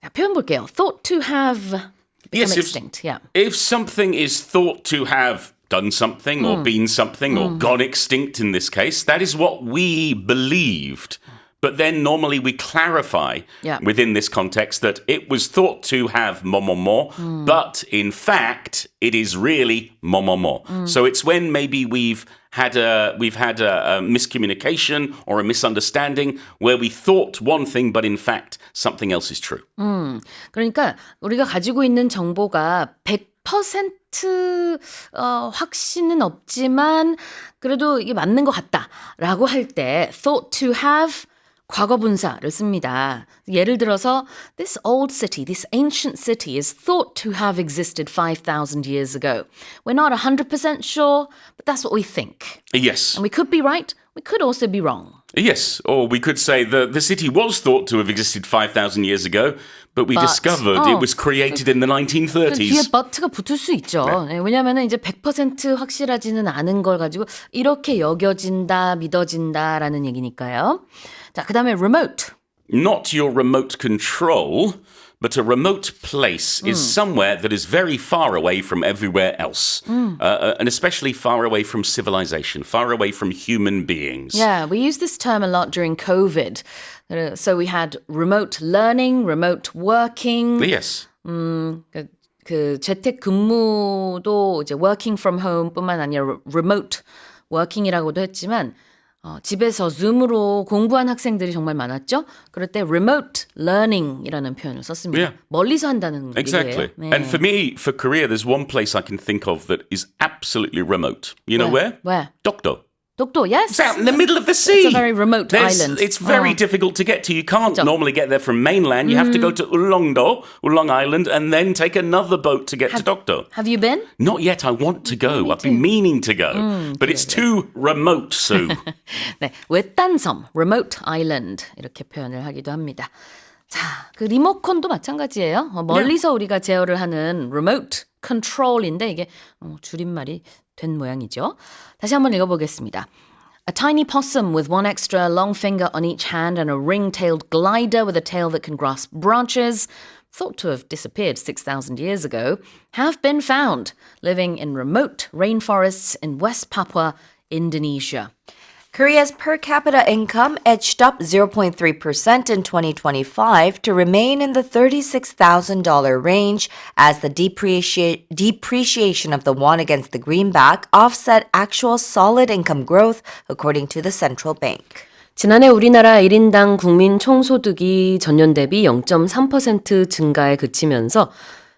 B: 자, 표현 볼게요. Thought to have become
C: Yes,
B: extinct. Yeah.
C: If something is thought to have done something or been something or gone extinct in this case, that is what we believed. But then normally we clarify within this context that it was thought to have momomo, but in fact it is really momomo. So it's when maybe we've had a miscommunication or a misunderstanding where we thought one thing, but in fact something else is true.
B: 그러니까 우리가 가지고 있는 정보가 100% 확신은 없지만 그래도 이게 맞는 것 같다라고 할 때 thought to have 과거 분사를 씁니다. 예를 들어서 this old city, this ancient city is thought to have existed 5,000 years ago. We're not 100% sure, but that's what we think.
C: Yes.
B: And we could be right, we could also be wrong.
C: Yes, or we could say the city was thought to have existed 5,000 years ago, but we discovered it was created in the
B: 뒤에
C: 1930s.
B: but가 붙을 수 있죠. 네, 왜냐하면 이제 100% 확실하지는 않은 걸 가지고 이렇게 여겨진다, 믿어진다라는 얘기니까요. 자, 그 다음에 remote.
C: Not your remote control, but a remote place is somewhere that is very far away from everywhere else, and especially far away from civilization, far away from human beings.
B: Yeah, we use this term a lot during COVID. So we had remote learning, remote working.
C: Yes.
B: 그 재택 근무도 이제 working from home뿐만 아니라 remote working이라고도 했지만 집에서 줌으로 공부한 학생들이 정말 많았죠. 그럴 때 remote learning이라는 표현을 썼습니다.
C: Yeah.
B: 멀리서 한다는
C: Exactly.
B: 얘기예요. 네.
C: And for me, for Korea, there's one place I can think of that is absolutely remote. You know where?
B: Where?
C: Dokdo.
B: 독도, yes.
C: It's out in the middle of the sea.
B: It's a very remote island.
C: It's very difficult to get to. You can't normally get there from mainland. You have to go to Ulong Island, and then take another boat to get to Dokdo.
B: Have you been?
C: Not yet. I want to go. I've been meaning to go. But it's too remote, Sue.
B: 네, 외딴 섬, remote island 이렇게 표현을 하기도 합니다. 자, 그 리모컨도 마찬가지예요. 멀리서 우리가 제어를 하는 remote control인데 이게 줄임말이 된 모양이죠. 다시 한번 읽어보겠습니다. A tiny possum with one extra long finger on each hand and a ring-tailed glider with a tail that can grasp branches, thought to have disappeared 6,000 years ago, have been found living in remote rainforests in West Papua, Indonesia.
D: Korea's per capita income edged up 0.3% in 2025 to remain in the $36,000 range as the depreciation of the won against the greenback offset actual solid income growth, according to the central bank.
B: 지난해 우리나라 1인당 국민 총소득이 전년 대비 0.3% 증가에 그치면서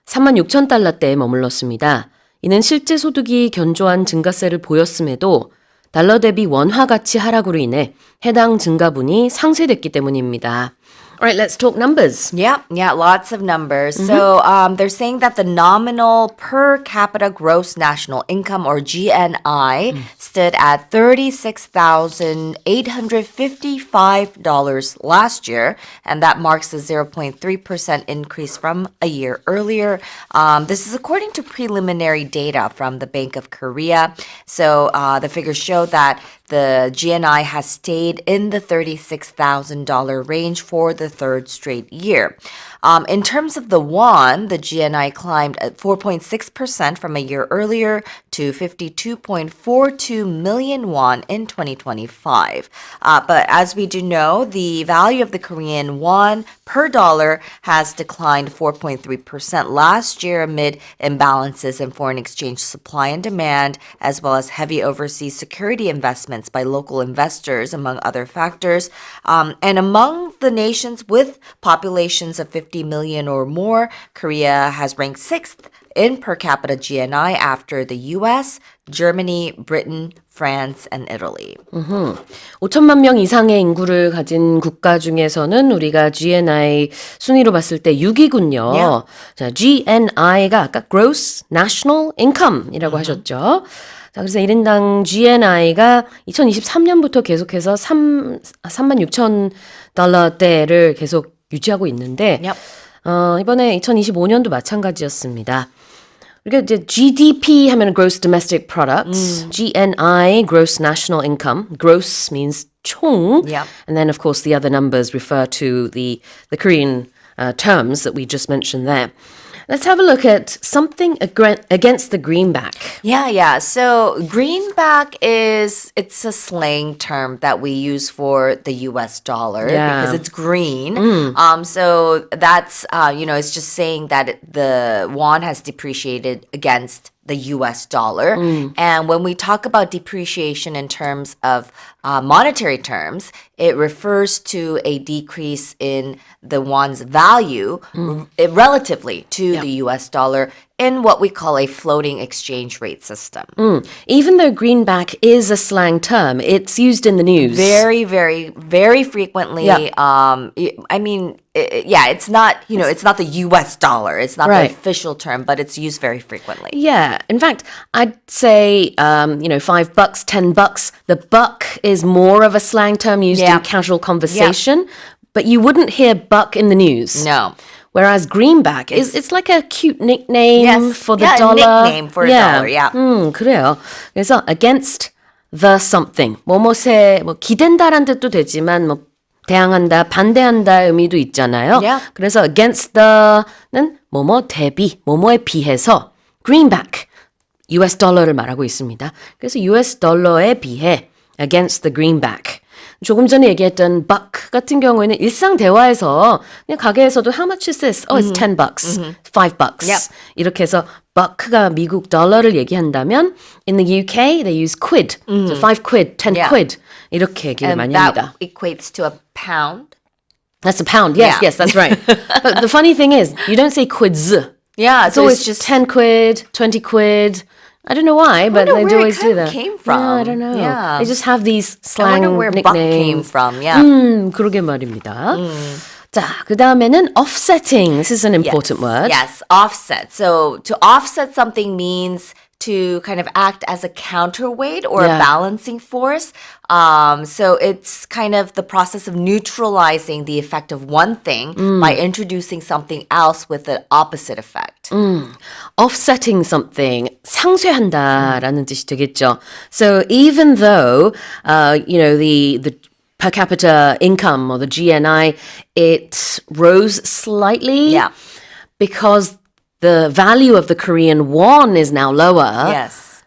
B: 36,000달러대에 머물렀습니다. 이는 실제 소득이 견조한 증가세를 보였음에도 달러 대비 원화 가치 하락으로 인해 해당 증가분이 상쇄됐기 때문입니다. Alright, let's talk numbers.
D: Yeah, lots of numbers. So they're saying that the nominal per capita gross national income, or GNI, stood at $36,855 last year, and that marks a 0.3% increase from a year earlier. This is according to preliminary data from the Bank of Korea. So the figures show that the GNI has stayed in the $36,000 range for the third straight year. In terms of the won, the GNI climbed at 4.6% from a year earlier to 52.42 million won in 2025. But as we do know, the value of the Korean won per dollar has declined 4.3% last year amid imbalances in foreign exchange supply and demand, as well as heavy overseas security investments by local investors, among other factors. And among the nations with populations of 50 million or more, Korea has ranked 6th in per capita GNI after the US, Germany, Britain, France, and Italy.
B: 5천만 명 이상의 인구를 가진 국가 중에서는 우리가 GNI 순위로 봤을 때 6위군요.
D: Yeah.
B: 자, GNI가 아까 Gross National Income이라고 하셨죠. 자, 그래서 1인당 GNI가 2023년부터 계속해서 36,000달러대를 계속 유지하고 있는데
D: Yep.
B: 이번에 2025년도 마찬가지였습니다. 우리가 이제 GDP 하면 Gross Domestic Product, GNI, Gross National Income. Gross means 총,
D: Yep.
B: and then of course the other numbers refer to the Korean terms that we just mentioned there. Let's have a look at something against the greenback.
D: Yeah. So greenback it's a slang term that we use for the US dollar
B: Yeah.
D: because it's green. So that's it's just saying that the won has depreciated against the US dollar. And when we talk about depreciation in terms of monetary terms, it refers to a decrease in the won's value relatively to the US dollar in what we call a floating exchange rate system.
B: Even though greenback is a slang term, it's used in the news.
D: Very, very, very frequently.
B: Yeah.
D: I mean, it's not, it's not the US dollar. It's not
B: Right.
D: the official term, but it's used very frequently.
B: Yeah. In fact, I'd say, $5, $10. The buck is more of a slang term used
D: Yeah.
B: in casual conversation, but you wouldn't hear buck in the news.
D: No.
B: Whereas greenback it's like a cute nickname
D: Yes.
B: for the
D: Yeah, a
B: dollar.
D: nickname for a dollar, yeah.
B: 그래요. 그래서 against the something. 뭐뭐에 기댄다란 뜻도 되지만 대항한다, 반대한다 의미도 있잖아요.
D: Yeah.
B: 그래서 against the는 뭐뭐 대비, 뭐뭐에 비해서 greenback, US dollar를 말하고 있습니다. 그래서 US dollar에 비해 against the greenback. 조금 전에 얘기했던 buck 같은 경우에는 일상 대화에서 그냥 가게에서도 how much is this? Oh, it's $10, $5.
D: Yep.
B: 이렇게 해서 buck가 미국 달러를 얘기한다면 in the UK they use quid. So 5 quid, 10
D: Yeah.
B: quid. 이렇게 얘기를
D: And
B: 많이
D: that
B: 합니다.
D: equates to a pound.
B: That's a pound. Yes,
D: Yeah.
B: yes, that's right. But the funny thing is, you don't say quids.
D: Yeah,
B: It's always just 10 quid, 20 quid. I don't know why, but
D: wonder
B: they
D: where it
B: always do
D: kind of
B: that.
D: came from.
B: Yeah, I don't know.
D: Yeah.
B: They just have these
D: I
B: slang
D: wonder where buck came
B: nicknames.
D: from. Yeah.
B: 그러게 말입니다. 자, 그 다음에는 offsetting. This is an important word.
D: Yes, offset. So to offset something means to kind of act as a counterweight or
B: Yeah.
D: a balancing force. So it's kind of the process of neutralizing the effect of one thing by introducing something else with the opposite effect.
B: Offsetting something, 상쇄한다라는 뜻이 되겠죠. So even though, the per capita income or the GNI, it rose slightly
D: Yeah.
B: because the value of the Korean won is now lower.
D: Yes.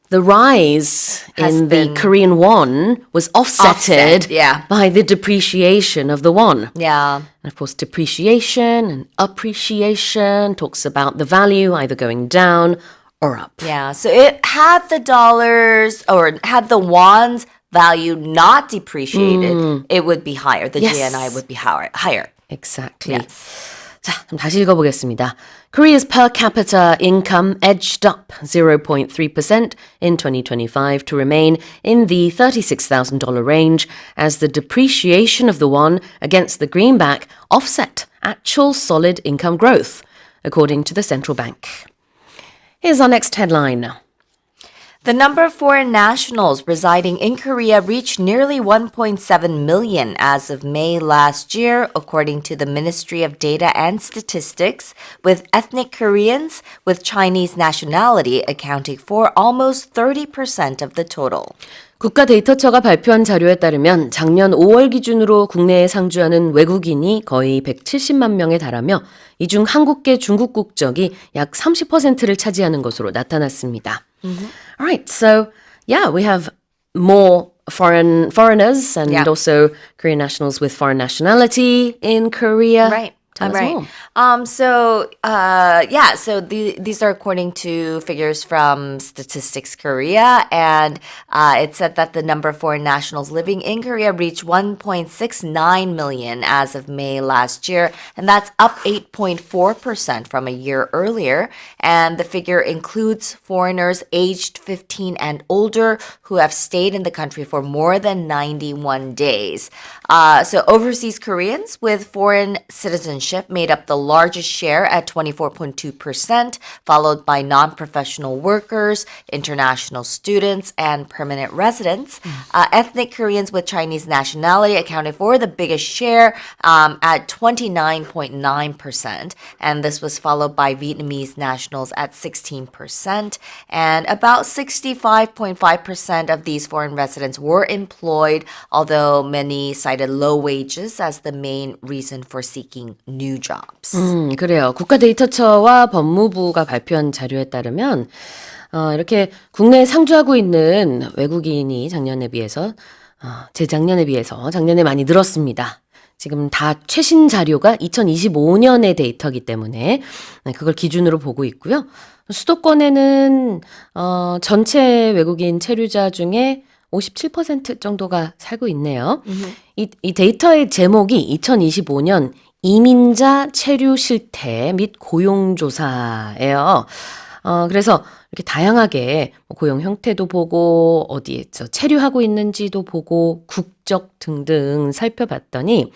B: The rise
D: Has
B: in the
D: been
B: Korean won was offsetted
D: yeah.
B: by the depreciation of the won.
D: Yeah.
B: And of course, depreciation and appreciation talks about the value either going down or up.
D: Yeah. So it had the dollars or had the won's value not depreciated, it would be higher. The
B: Yes.
D: GNI would be higher.
B: Exactly.
D: Yes.
B: 자, 그럼 다시 읽어보겠습니다. Korea's per capita income edged up 0.3% in 2025 to remain in the $36,000 range as the depreciation of the won against the greenback offset actual solid income growth, according to the central bank. Here's our next headline.
D: The number of foreign nationals residing in Korea reached nearly 1.7 million as of May last year, according to the Ministry of Data and Statistics, with ethnic Koreans with Chinese nationality accounting for almost 30% of the total.
B: 국가데이터처가 발표한 자료에 따르면 작년 5월 기준으로 국내에 상주하는 외국인이 거의 170만 명에 달하며 이 중 한국계 중국 국적이 약 30%를 차지하는 것으로 나타났습니다. All right, so yeah, we have more foreigners and
D: Yeah.
B: also Korean nationals with foreign nationality in Korea.
D: Right.
B: Tell us
D: Right.
B: more.
D: So these are according to figures from Statistics Korea, and it said that the number of foreign nationals living in Korea reached 1.69 million as of May last year, and that's up 8.4% from a year earlier. And the figure includes foreigners aged 15 and older who have stayed in the country for more than 91 days. So overseas Koreans with foreign citizenship made up the largest share at 24.2%, followed by non-professional workers, international students, and permanent residents. Ethnic Koreans with Chinese nationality accounted for the biggest share at 29.9%, and this was followed by Vietnamese nationals at 16%, and about 65.5% of these foreign residents were employed, although many cited low wages as the main reason for seeking new jobs.
B: 그래요. 국가데이터처와 법무부가 발표한 자료에 따르면 이렇게 국내에 상주하고 있는 외국인이 작년에 비해서 재작년에 비해서 작년에 많이 늘었습니다. 지금 다 최신 자료가 2025년의 데이터이기 때문에 그걸 기준으로 보고 있고요. 수도권에는 전체 외국인 체류자 중에 57% 정도가 살고 있네요. 이 데이터의 제목이 2025년 이민자 체류 실태 및 고용조사예요. 그래서 이렇게 다양하게 고용 형태도 보고 어디에서 체류하고 있는지도 보고 국적 등등 살펴봤더니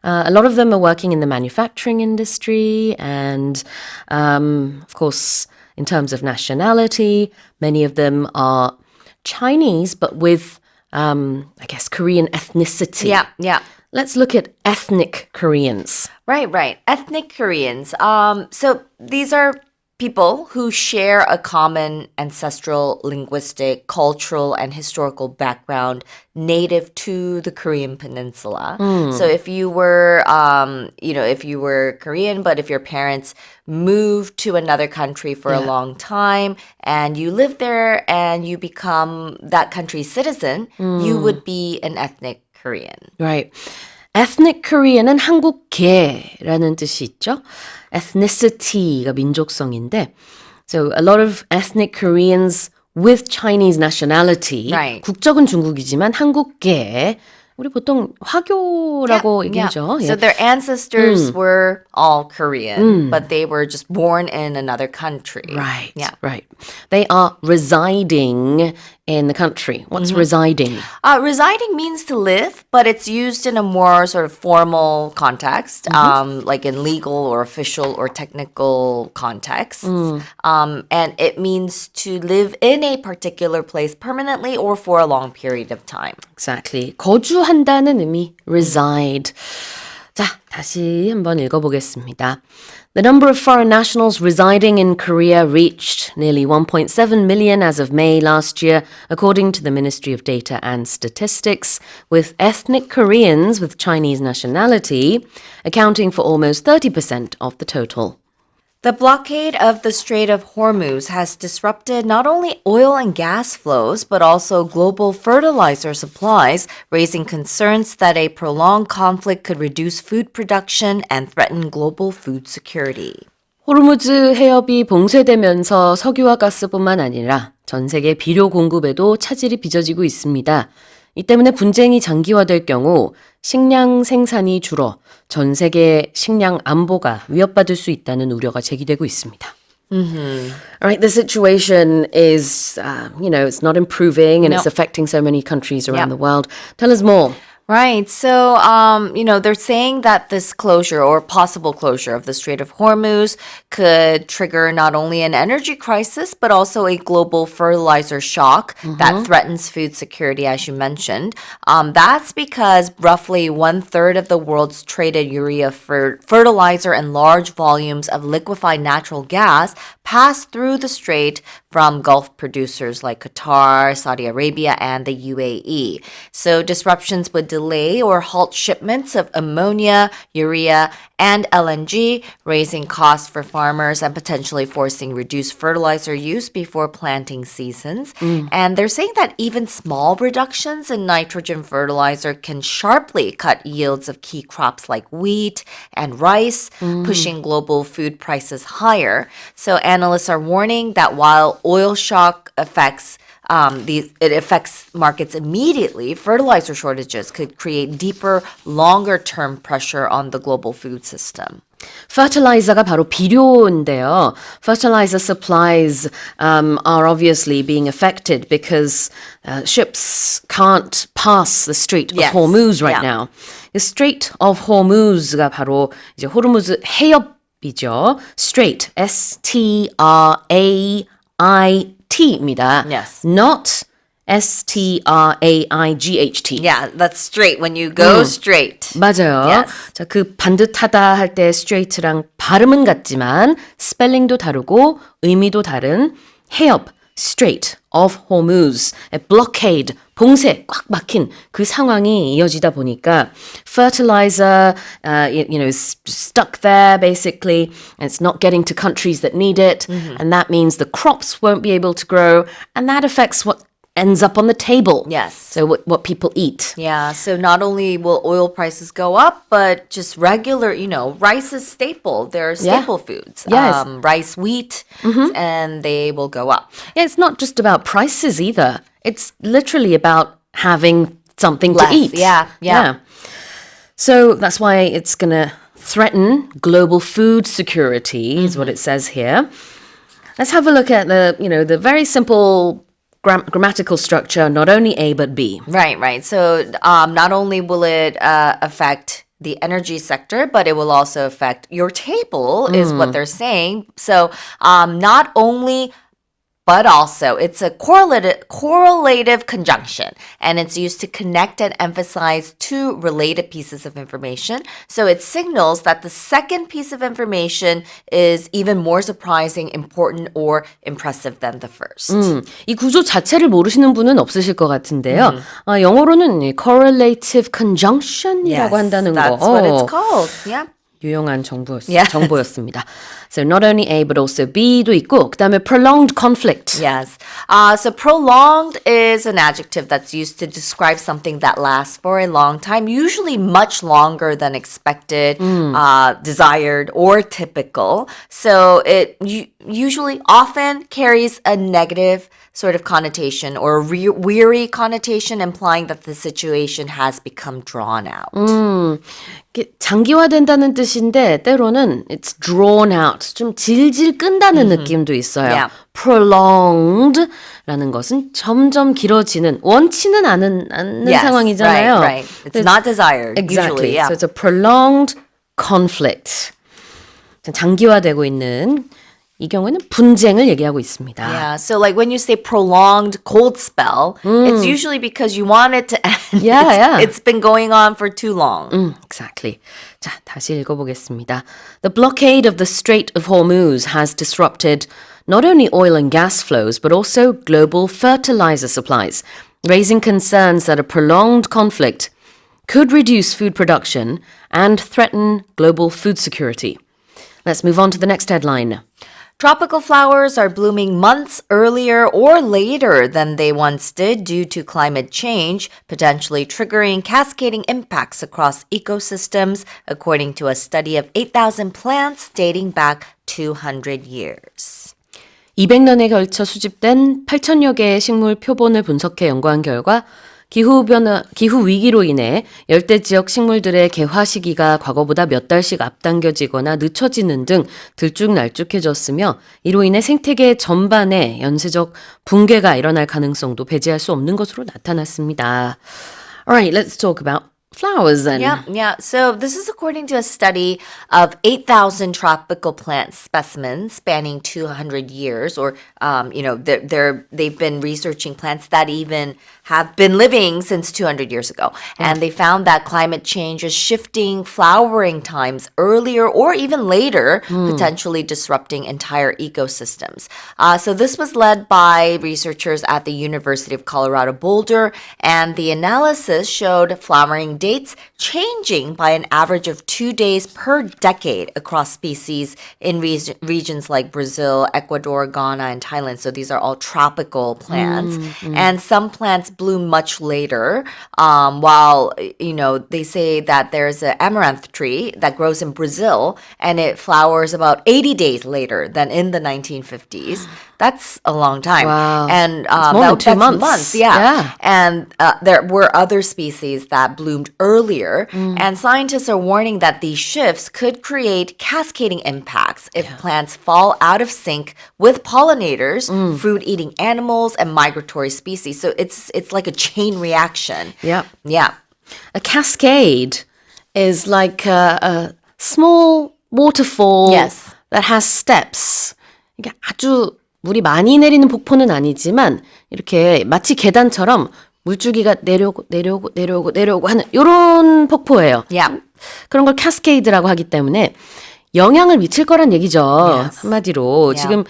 B: a lot of them are working in the manufacturing industry and of course in terms of nationality many of them are Chinese but with I guess Korean ethnicity.
D: Yeah.
B: Let's look at ethnic Koreans.
D: Right. Ethnic Koreans. So these are people who share a common ancestral, linguistic, cultural, and historical background native to the Korean peninsula. So if you were, if you were Korean, but if your parents moved to another country for a long time and you live there and you become that country's citizen, you would be an ethnic Korean.
B: Right. Ethnic Korean은 한국계라는 뜻이 있죠. Ethnicity가 민족성인데 so a lot of ethnic Koreans with Chinese nationality.
D: Right.
B: 국적은 중국이지만 한국계. 우리 보통 화교라고 얘기하죠.
D: So their ancestors were all Korean, but they were just born in another country.
B: Right.
D: Yeah.
B: Right. They are residing in the country. What's residing?
D: Residing means to live, but it's used in a more sort of formal context, like in legal or official or technical contexts. And it means to live in a particular place permanently or for a long period of time.
B: Exactly. 거주한다는 의미 reside. 자, 다시 한번 읽어보겠습니다. The number of foreign nationals residing in Korea reached nearly 1.7 million as of May last year, according to the Ministry of Data and Statistics, with ethnic Koreans with Chinese nationality accounting for almost 30% of the total.
D: The blockade of the Strait of Hormuz has disrupted not only oil and gas flows, but also global fertilizer supplies, raising concerns that a prolonged conflict could reduce food production and threaten global food security.
B: 호르무즈 해협이 봉쇄되면서 석유와 가스뿐만 아니라 전 세계 비료 공급에도 차질이 빚어지고 있습니다. 이 때문에 분쟁이 장기화될 경우 식량 생산이 줄어 전 세계 식량 안보가 위협받을 수 있다는 우려가 제기되고 있습니다. Right, the situation is, it's not improving and it's affecting so many countries around the world. Tell us more.
D: Right. So, they're saying that this closure or possible closure of the Strait of Hormuz could trigger not only an energy crisis, but also a global fertilizer shock that threatens food security, as you mentioned. That's because roughly 1/3 of the world's traded urea fertilizer and large volumes of liquefied natural gas pass through the strait from Gulf producers like Qatar, Saudi Arabia, and the UAE. So disruptions would delay or halt shipments of ammonia, urea, and LNG, raising costs for farmers and potentially forcing reduced fertilizer use before planting seasons. And they're saying that even small reductions in nitrogen fertilizer can sharply cut yields of key crops like wheat and rice, pushing global food prices higher. So analysts are warning that while oil shock affects it affects markets immediately, fertilizer shortages could create deeper, longer-term pressure on the global food system.
B: Fertilizer가 바로 비료인데요. Fertilizer supplies are obviously being affected because ships can't pass the Strait of
D: Yes.
B: Hormuz right
D: Yeah.
B: now. The Strait of Hormuz가 바로 이제 호르무즈 해협이죠. Strait, S-T-R-A-I-T입니다.
D: Yes.
B: Not S-T-R-A-I-G-H-T.
D: Yeah, that's straight when you go straight.
B: 맞아요.
D: Yes.
B: 자, 그 반듯하다 할 때 straight랑 발음은 같지만 스펠링도 다르고 의미도 다른 해협 Strait of Hormuz, blockade, 봉쇄 꽉 막힌 그 상황이 이어지다 보니까 fertilizer, is stuck there basically, and it's not getting to countries that need it, and that means the crops won't be able to grow, and that affects what ends up on the table.
D: Yes.
B: So what people eat.
D: Yeah, so not only will oil prices go up, but just regular, rice is staple. They're
B: Yeah.
D: staple foods.
B: Yes.
D: Rice, wheat, and they will go up.
B: Yeah, it's not just about prices either. It's literally about having something
D: Less,
B: to eat.
D: yeah.
B: So that's why it's going to threaten global food security, is what it says here. Let's have a look at the very simple grammatical structure, not only A but B.
D: Right. So not only will it affect the energy sector, but it will also affect your table, is what they're saying. So not only, but also, it's a correlative conjunction, and it's used to connect and emphasize two related pieces of information. So it signals that the second piece of information is even more surprising, important, or impressive than the first.
B: 이 구조 자체를 모르시는 분은 없으실 것 같은데요. 영어로는 correlative conjunction이라고 한다는 거.
D: that's what it's called. Yeah.
B: 유용한 정보였습니다. So not only A but also B도 있고 그다음에 prolonged conflict.
D: Yes. So prolonged is an adjective that's used to describe something that lasts for a long time, usually much longer than expected, desired, or typical. So it usually often carries a negative sort of connotation or weary connotation, implying that the situation has become drawn out.
B: 장기화된다는 뜻인데 때로는 it's drawn out, 좀 질질 끈다는 느낌도 있어요.
D: Yeah.
B: prolonged라는 것은 점점 길어지는 원치는 않는
D: Yes,
B: 상황이잖아요.
D: right. It's not desired,
B: Exactly.
D: usually. Yeah.
B: So it's a prolonged conflict. 장기화되고 있는 이 경우에는 분쟁을 얘기하고 있습니다.
D: Yeah, so like when you say prolonged cold spell, it's usually because you want it to end.
B: Yeah.
D: It's been going on for too long.
B: Exactly. 자, 다시 읽어보겠습니다. The blockade of the Strait of Hormuz has disrupted not only oil and gas flows, but also global fertilizer supplies, raising concerns that a prolonged conflict could reduce food production and threaten global food security. Let's move on to the next headline.
D: Tropical flowers are blooming months earlier or later than they once did due to climate change, potentially triggering cascading impacts across ecosystems, according to a study of 8,000 plants dating back 200 years.
B: 200년에 걸쳐 수집된 8천여 개의 식물 표본을 분석해 연구한 결과 기후 위기로 인해 열대 지역 식물들의 개화 시기가 과거보다 몇 달씩 앞당겨지거나 늦춰지는 등 들쭉날쭉해졌으며 이로 인해 생태계 전반에 연쇄적 붕괴가 일어날 가능성도 배제할 수 없는 것으로 나타났습니다. Alright, let's talk about flowers then.
D: Yeah. So this is according to a study of 8,000 tropical plant specimens spanning 200 years, or they've been researching plants that even have been living since 200 years ago, and they found that climate change is shifting flowering times earlier or even later, potentially disrupting entire ecosystems. So this was led by researchers at the University of Colorado Boulder, and the analysis showed flowering dates changing by an average of 2 days per decade across species in regions like Brazil, Ecuador, Ghana, and Thailand. So these are all tropical plants. And some plants bloom much later, while, they say that there's an amaranth tree that grows in Brazil and it flowers about 80 days later than in the 1950s. That's a long time.
B: Wow.
D: And
B: It's more than 2
D: that's
B: months.
D: Yeah.
B: Yeah.
D: And there were other species that bloomed earlier. And scientists are warning that these shifts could create cascading impacts if plants fall out of sync with pollinators, fruit-eating animals, and migratory species. So it's like a chain reaction.
B: Yep.
D: Yeah.
B: A cascade is like a small waterfall
D: Yes.
B: that has steps. 이게 아주 물이 많이 내리는 폭포는 아니지만 이렇게 마치 계단처럼 물줄기가 내려오고 하는 이런 폭포예요.
D: Yeah.
B: 그런 걸 캐스케이드라고 하기 때문에 영향을 미칠 거란 얘기죠.
D: Yes.
B: 한마디로
D: Yeah.
B: 지금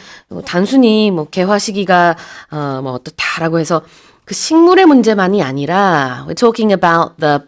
B: 단순히 개화 시기가 어떻다라고 해서 그 식물의 문제만이 아니라 we're talking about the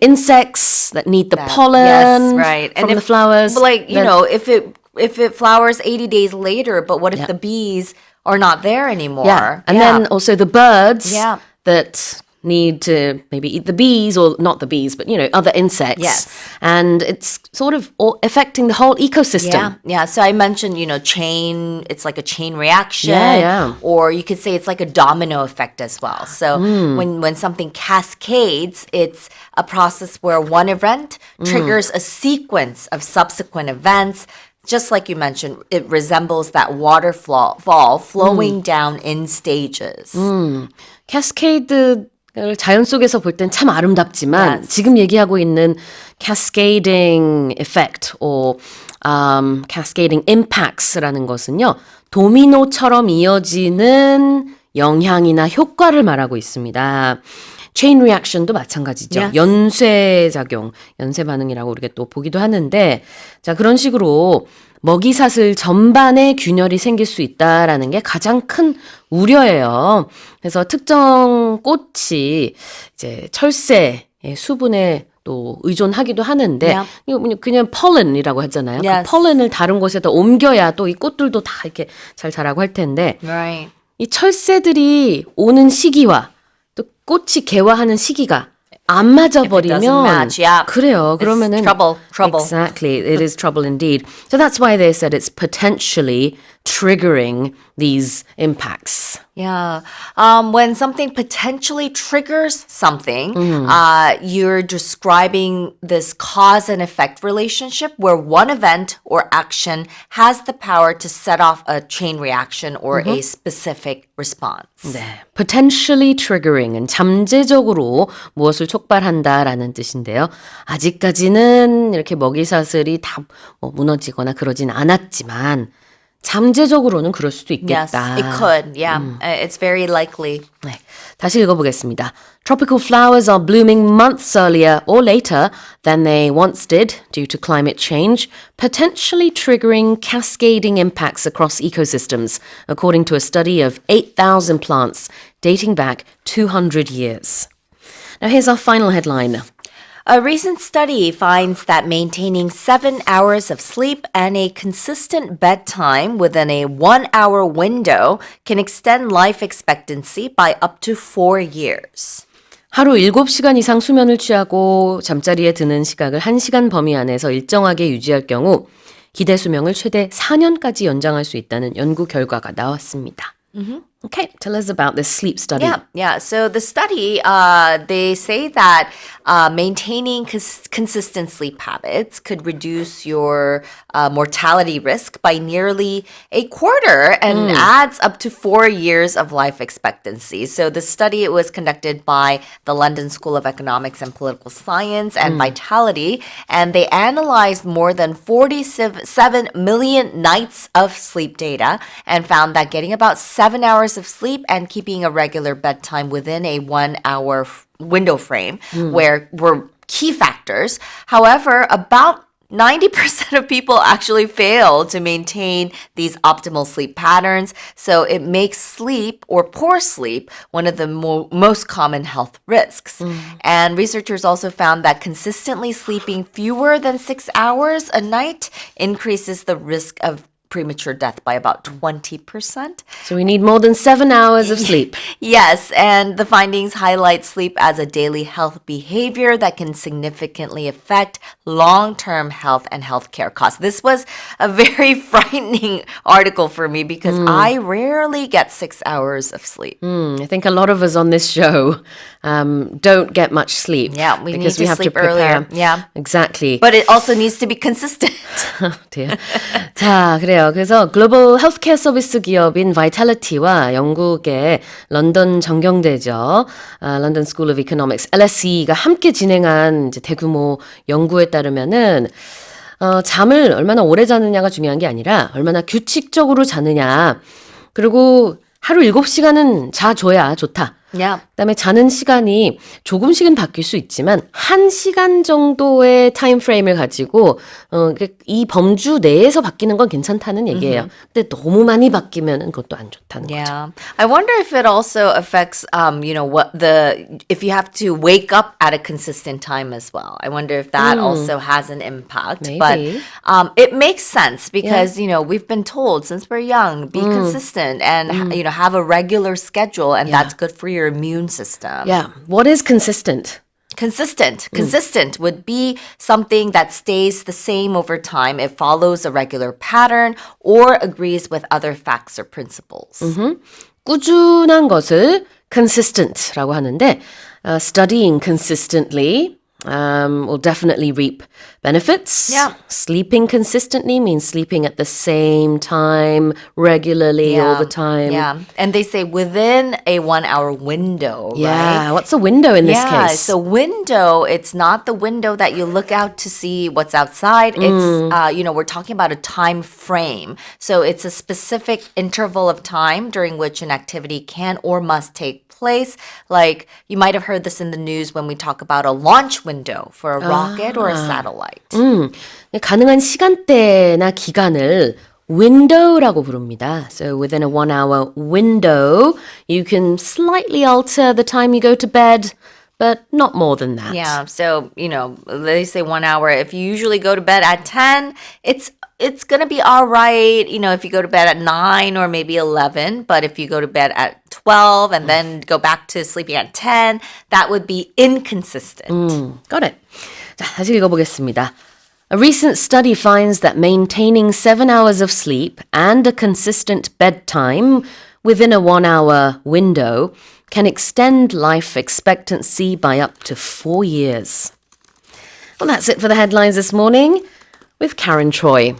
B: insects that need the pollen
D: Yes, right.
B: from
D: And
B: the flowers.
D: But like,
B: that-
D: if it flowers 80 days later, but what if the bees are not there anymore?
B: Yeah. And then also the birds
D: Yeah.
B: that need to maybe eat the bees, or not the bees, but other insects.
D: Yes.
B: And it's sort of affecting the whole ecosystem.
D: Yeah. So I mentioned, chain, it's like a chain reaction.
B: Yeah.
D: Or you could say it's like a domino effect as well. So when something cascades, it's a process where one event triggers a sequence of subsequent events. Just like you mentioned, it resembles that waterfall flowing down in stages.
B: 캐스케이드를 자연 속에서 볼 땐 참 아름답지만
D: Yes.
B: 지금 얘기하고 있는 cascading effect or cascading impacts라는 것은요. 도미노처럼 이어지는 영향이나 효과를 말하고 있습니다. chain reaction도 마찬가지죠.
D: Yes.
B: 연쇄작용, 연쇄반응이라고 우리가 또 보기도 하는데 자 그런 식으로 먹이사슬 전반에 균열이 생길 수 있다라는 게 가장 큰 우려예요. 그래서 특정 꽃이 이제 철새의 수분에 또 의존하기도 하는데
D: Yeah.
B: 이거 그냥 펄렌이라고 하잖아요.
D: Yes.
B: 그 펄렌을 다른 곳에다 옮겨야 또 이 꽃들도 다 이렇게 잘 자라고 할 텐데
D: Right.
B: 이 철새들이 오는 시기와 또 꽃이 개화하는 시기가 안 맞아 버리면
D: doesn't match, yeah.
B: 그래요.
D: It's
B: 그러면은
D: trouble.
B: Exactly. It is trouble indeed. So that's why they said it's potentially triggering these impacts.
D: Yeah. When something potentially triggers something, you're describing this cause and effect relationship where one event or action has the power to set off a chain reaction or a specific response.
B: 네. Potentially triggering은 잠재적으로 무엇을 촉발한다라는 뜻인데요. 아직까지는 이렇게 먹이사슬이 다 무너지거나 그러진 않았지만 잠재적으로는 그럴 수도
D: Yes,
B: 있겠다.
D: it could. Yeah. It's very likely.
B: 네, 다시 읽어보겠습니다. Tropical flowers are blooming months earlier or later than they once did due to climate change, potentially triggering cascading impacts across ecosystems, according to a study of 8,000 plants dating back 200 years. Now here's our final headline.
D: A recent study finds that maintaining 7 hours of sleep and a consistent bedtime within a 1-hour window can extend life expectancy by up to 4 years.
B: 하루 7시간 이상 수면을 취하고 잠자리에 드는 시각을 1시간 범위 안에서 일정하게 유지할 경우 기대 수명을 최대 4년까지 연장할 수 있다는 연구 결과가 나왔습니다. Okay, tell us about this sleep study.
D: Yeah. So the study, they say that maintaining consistent sleep habits could reduce your mortality risk by nearly a quarter and adds up to 4 years of life expectancy. So the study, it was conducted by the London School of Economics and Political Science and Vitality, and they analyzed more than 47 million nights of sleep data and found that getting about 7 hours of sleep and keeping a regular bedtime within a 1 hour window frame were key factors. However, about 90% of people actually fail to maintain these optimal sleep patterns. So it makes sleep or poor sleep one of the most common health risks. And researchers also found that consistently sleeping fewer than 6 hours a night increases the risk of premature death by about 20%.
B: So we need more than 7 hours of sleep.
D: Yes, and the findings highlight sleep as a daily health behavior that can significantly affect long-term health and healthcare costs. This was a very frightening article for me because I rarely get 6 hours of sleep.
B: I think a lot of us on this show don't get much sleep.
D: Yeah, we
B: because
D: need to sleep earlier. Yeah.
B: Exactly.
D: But it also needs to be consistent.
B: dear. 자, 그래요. 그래서 글로벌 헬스케어 서비스 기업인 바이탈리티와 영국의 런던 정경대죠. 런던 스쿨 오브 이코노믹스 LSE가 함께 진행한 이제 대규모 연구에 따르면은 잠을 얼마나 오래 자느냐가 중요한 게 아니라 얼마나 규칙적으로 자느냐. 그리고 하루 7시간은 자줘야 좋다.
D: Yeah.
B: 그다음에 자는 시간이 조금씩은 바뀔 수 있지만 1시간 정도의 타임 프레임을 가지고 이 범주 내에서 바뀌는 건 괜찮다는 얘기예요. 근데 너무 많이 바뀌면은 그것도 안 좋다는 거죠.
D: Yeah. I wonder if it also affects, if you have to wake up at a consistent time as well. I wonder if that also has an impact.
B: Maybe.
D: But it makes sense because, we've been told since we're young, be consistent and, have a regular schedule and that's good for your immune system.
B: Yeah. What is consistent?
D: Consistent would be something that stays the same over time. It follows a regular pattern or agrees with other facts or principles.
B: 꾸준한 것을 consistent라고 하는데 studying consistently will definitely reap benefits.
D: Yeah.
B: Sleeping consistently means sleeping at the same time, regularly, all the time.
D: Yeah. And they say within a 1 hour window,
B: Yeah.
D: right?
B: What's a window in this case?
D: So window, it's not the window that you look out to see what's outside. It's, we're talking about a time frame. So it's a specific interval of time during which an activity can or must take place. Like you might have heard this in the news when we talk about a launch window for a rocket or a satellite.
B: 가능한 시간대나 기간을 window라고 부릅니다. So within a 1 hour window, you can slightly alter the time you go to bed, but not more than that.
D: Yeah. So, they say 1 hour. If you usually go to bed at 10, it's going to be all right, if you go to bed at 9 or maybe 11. But if you go to bed at 12 and then go back to sleeping at 10, that would be inconsistent.
B: Got it. 자, 다시 읽어보겠습니다. A recent study finds that maintaining 7 hours of sleep and a consistent bedtime within a 1 hour window can extend life expectancy by up to 4 years. Well, that's it for the headlines this morning with Karen Troy.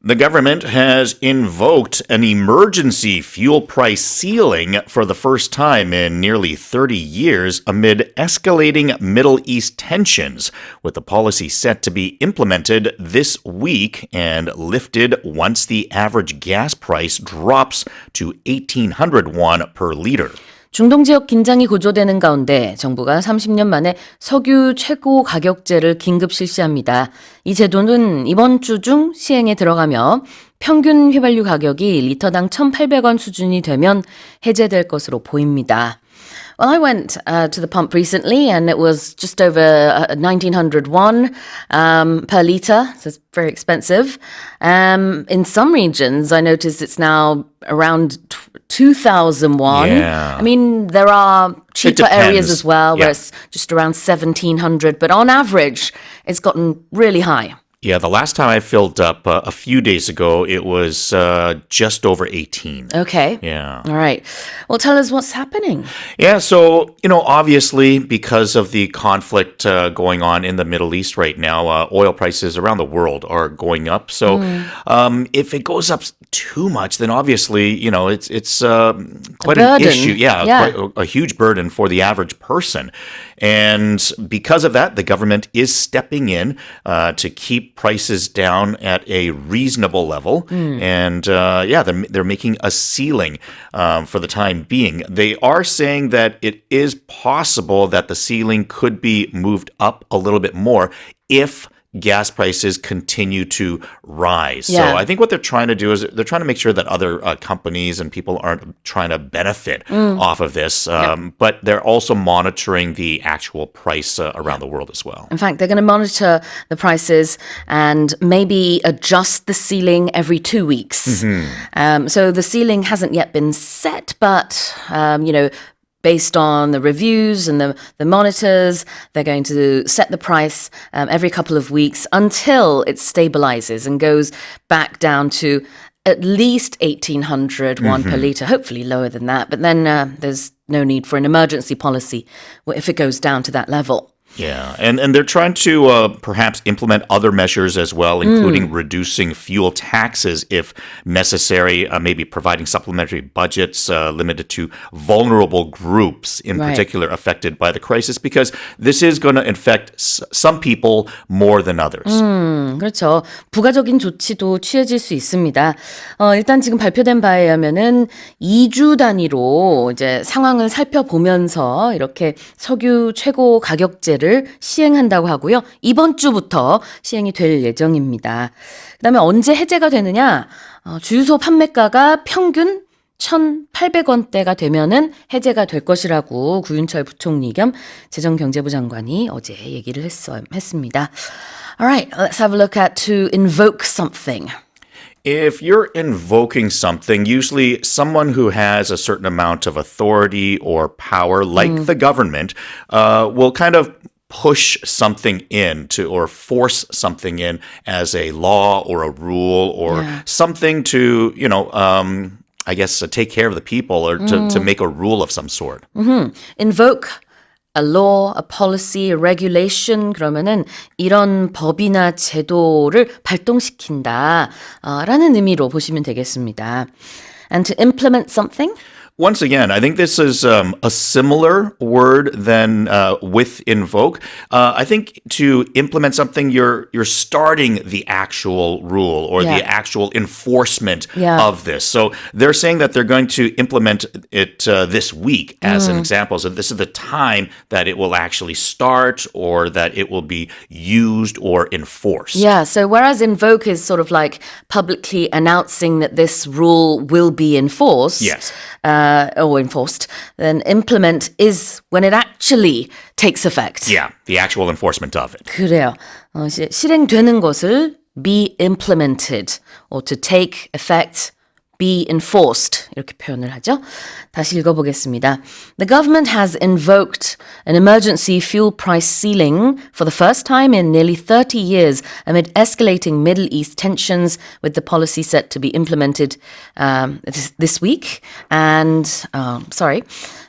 E: The government has invoked an emergency fuel price ceiling for the first time in nearly 30 years amid escalating Middle East tensions, with the policy set to be implemented this week and lifted once the average gas price drops to 1,800 won per liter.
B: 중동 지역 긴장이 고조되는 가운데 정부가 30년 만에 석유 최고 가격제를 긴급 실시합니다. 이 제도는 이번 주 중 시행에 들어가며 평균 휘발유 가격이 리터당 1,800원 수준이 되면 해제될 것으로 보입니다. Well, I went to the pump recently and it was just over 1,900 won per litre, so it's very expensive. In some regions, I noticed it's now around 2,000 won.
E: Yeah.
B: I mean, there are cheaper areas as well where
E: Yeah.
B: it's just around 1,700, but on average, it's gotten really high.
E: Yeah, the last time I filled up a few days ago, it was just over 18.
B: Okay.
E: Yeah.
B: All right. Well, tell us what's happening.
E: Yeah, so, obviously, because of the conflict going on in the Middle East right now, oil prices around the world are going up. So, if it goes up too much, then obviously, it's quite an
B: burden.
E: issue. Yeah,
B: Yeah.
E: quite a huge burden for the average person. And because of that, the government is stepping in to keep prices down at a reasonable level. And they're making a ceiling for the time being. They are saying that it is possible that the ceiling could be moved up a little bit more if gas prices continue to rise.
B: Yeah.
E: So I think what they're trying to do is they're trying to make sure that other companies and people aren't trying to benefit off of this. But they're also monitoring the actual price around the world as well.
B: In fact, they're going to monitor the prices and maybe adjust the ceiling every 2 weeks. So the ceiling hasn't yet been set, but, based on the reviews and the monitors, they're going to set the price every couple of weeks until it stabilizes and goes back down to at least 1,800 won per litre, hopefully lower than that. But then there's no need for an emergency policy if it goes down to that level.
E: Yeah, and they're trying to perhaps implement other measures as well, including reducing fuel taxes if necessary, maybe providing supplementary budgets limited to vulnerable groups in
B: Right.
E: particular affected by the crisis, because this is going to affect some people more than others.
B: 그렇죠. 부가적인 조치도 취해질 수 있습니다. 일단 지금 발표된 바에 의하면은 2주 단위로 이제 상황을 살펴보면서 이렇게 석유 최고 가격제를 시행한다고 하고요. 이번 주부터 시행이 될 예정입니다. 그다음에 언제 해제가 되느냐? 주유소 판매가가 평균 1,800원대가 되면은 해제가 될 것이라고 구윤철 부총리 겸 재정경제부 장관이 어제 얘기를 했습니다. All right, let's have a look at to invoke something.
E: If you're invoking something, usually someone who has a certain amount of authority or power, like the government, will kind of push something in to or force something in as a law or a rule or something to, I guess, take care of the people or to make a rule of some sort.
B: Invoke a law, a policy, a regulation 그러면은 이런 법이나 제도를 발동시킨다 라는 의미로 보시면 되겠습니다. And to implement something?
E: Once again, I think this is a similar word than with invoke. I think to implement something, you're starting the actual rule or the actual enforcement of this. So they're saying that they're going to implement it this week as an example. So this is the time that it will actually start or that it will be used or enforced.
B: Yeah, so whereas invoke is sort of like publicly announcing that this rule will be enforced.
E: Yes.
B: Or enforced, then implement is when it actually takes effect.
E: Yeah, the actual enforcement of it.
B: 그래요. 실행되는 것을 be implemented or to take effect, be enforced 이렇게 표현을 하죠. 다시 읽어보겠습니다. The government has invoked an emergency fuel price ceiling for the first time in nearly 30 years amid escalating Middle East tensions with the policy set to be implemented this week and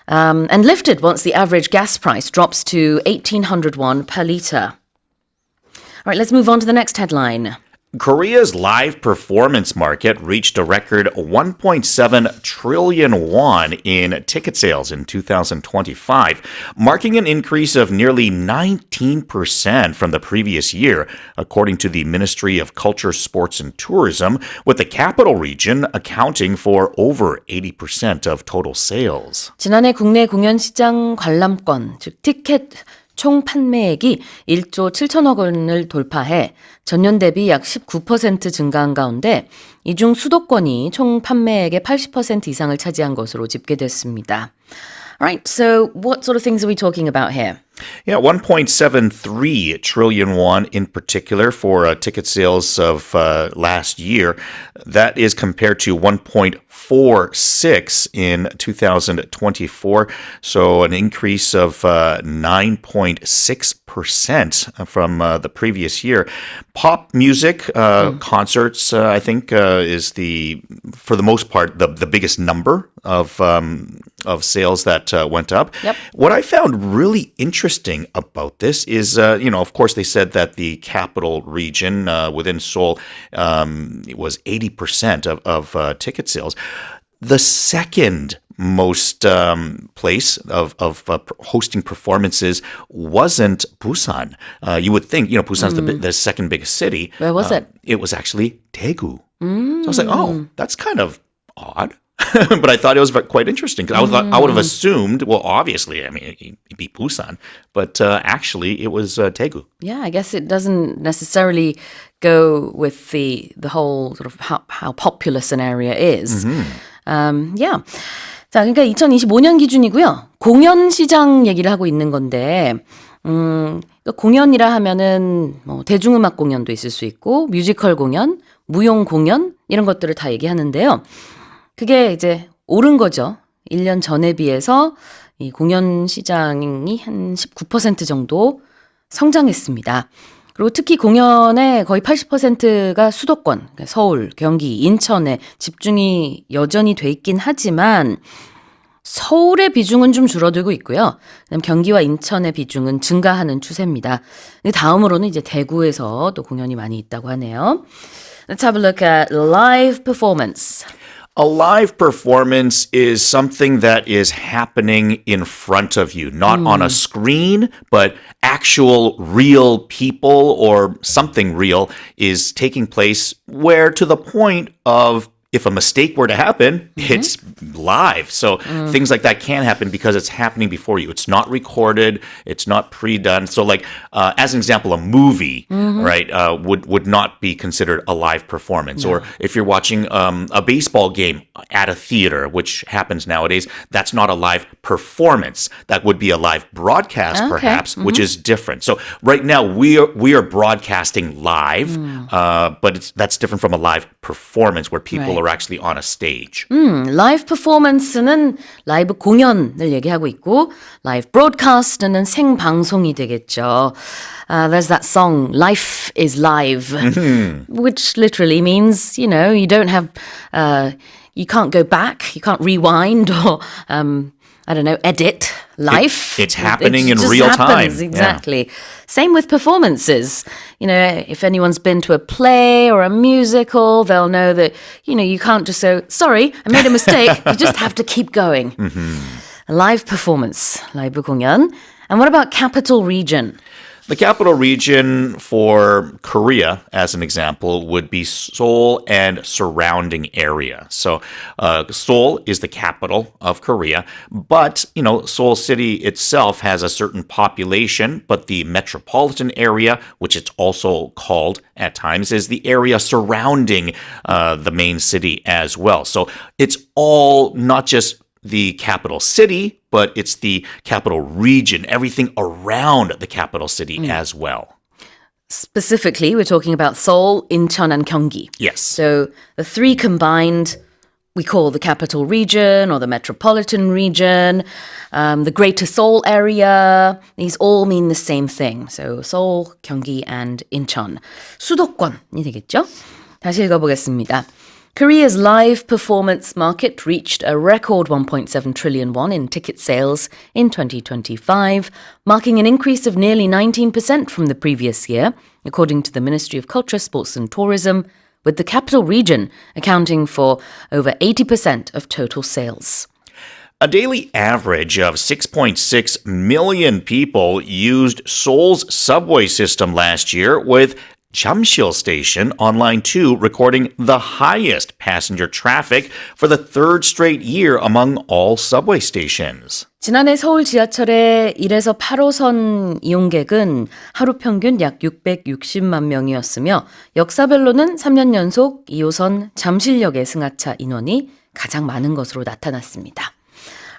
B: lifted once the average gas price drops to 1,800 won per litre. All right, let's move on to the next headline.
E: Korea's live performance market reached a record 1.7 trillion won in ticket sales in 2025, marking an increase of nearly 19% from the previous year, according to the Ministry of Culture, Sports and Tourism, with the capital region accounting for over 80% of total sales.
B: 지난해 국내 공연 시장 관람권, 즉 티켓 총 판매액이 1조 7천억 원을 돌파해 전년 대비 약 19% 증가한 가운데 이 중 수도권이 총 판매액의 80% 이상을 차지한 것으로 집계됐습니다. Alright, so what sort of things are we talking about here?
E: Yeah, 1.73 trillion won in particular for ticket sales of last year. That is compared to 1.46 in 2024. So an increase of 9.6%. from the previous year. Pop music concerts, I think, is for the most part, the biggest number of sales that went up.
B: Yep.
E: What I found really interesting about this is, of course, they said that the capital region within Seoul was 80% of ticket sales. The second most place of hosting performances wasn't Busan. You would think, Busan's the second biggest city.
B: Where was it?
E: It was actually Daegu. So I was like, oh, that's kind of odd. But I thought it was quite interesting because I would have assumed, well, obviously, I mean, it'd be Busan, but actually it was Daegu.
B: Yeah, I guess it doesn't necessarily go with the whole sort of how populous an area is. Yeah. 자, 그러니까 2025년 기준이고요. 공연 시장 얘기를 하고 있는 건데, 공연이라 하면은 뭐 대중음악 공연도 있을 수 있고, 뮤지컬 공연, 무용 공연 이런 것들을 다 얘기하는데요. 그게 이제 오른 거죠. 1년 전에 비해서 이 공연 시장이 한 19% 정도 성장했습니다. 그리고 특히 공연의 거의 80%가 수도권, 그러니까 서울, 경기, 인천에 집중이 여전히 돼 있긴 하지만 서울의 비중은 좀 줄어들고 있고요. 그다음 경기와 인천의 비중은 증가하는 추세입니다. 다음으로는 이제 대구에서 또 공연이 많이 있다고 하네요. Let's have a look at live performance.
E: A live performance is something that is happening in front of you, not on a screen, but actual real people or something real is taking place where to the point of if a mistake were to happen, it's live. So things like that can happen because it's happening before you. It's not recorded. It's not pre-done. So like, as an example, a movie, right, would not be considered a live performance. Or if you're watching a baseball game at a theater, which happens nowadays, that's not a live performance. That would be a live broadcast, perhaps, which is different. So right now we are broadcasting live, but that's different from a live performance where people are actually on a stage.
B: 라이브 퍼포먼스는 라이브 공연을 얘기하고 있고 라이브 브로드카스트는 생방송이 되겠죠. There's that song, Life is Live, which literally means, you don't have, you can't go back, you can't rewind or, I don't know, edit life.
E: It's happening in
B: just
E: real
B: happens,
E: time.
B: Exactly. Yeah. Same with performances. If anyone's been to a play or a musical, they'll know that, you can't just say, sorry, I made a mistake. You just have to keep going. A live performance, 라이브 공연. And what about capital region?
E: The capital region for Korea, as an example, would be Seoul and surrounding area. So Seoul is the capital of Korea, but, Seoul City itself has a certain population, but the metropolitan area, which it's also called at times, is the area surrounding the main city as well. So it's all not just the capital city, but it's the capital region, everything around the capital city as well.
B: Specifically, we're talking about Seoul, Incheon, and Gyeonggi.
E: Yes.
B: So the three combined, we call the capital region or the metropolitan region, the greater Seoul area. These all mean the same thing. So Seoul, Gyeonggi, and Incheon. 수도권이 되겠죠? 다시 읽어보겠습니다. Korea's live performance market reached a record 1.7 trillion won in ticket sales in 2025, marking an increase of nearly 19% from the previous year, according to the Ministry of Culture, Sports and Tourism, with the capital region accounting for over 80% of total sales.
E: A daily average of 6.6 million people used Seoul's subway system last year, with Jamsil Station on Line 2 recording the highest passenger traffic for the third straight year among all subway stations.
B: 지난해 서울 지하철의 1에서 8호선 이용객은 하루 평균 약 660만 명이었으며 역사별로는 3년 연속 2호선 잠실역의 승하차 인원이 가장 많은 것으로 나타났습니다.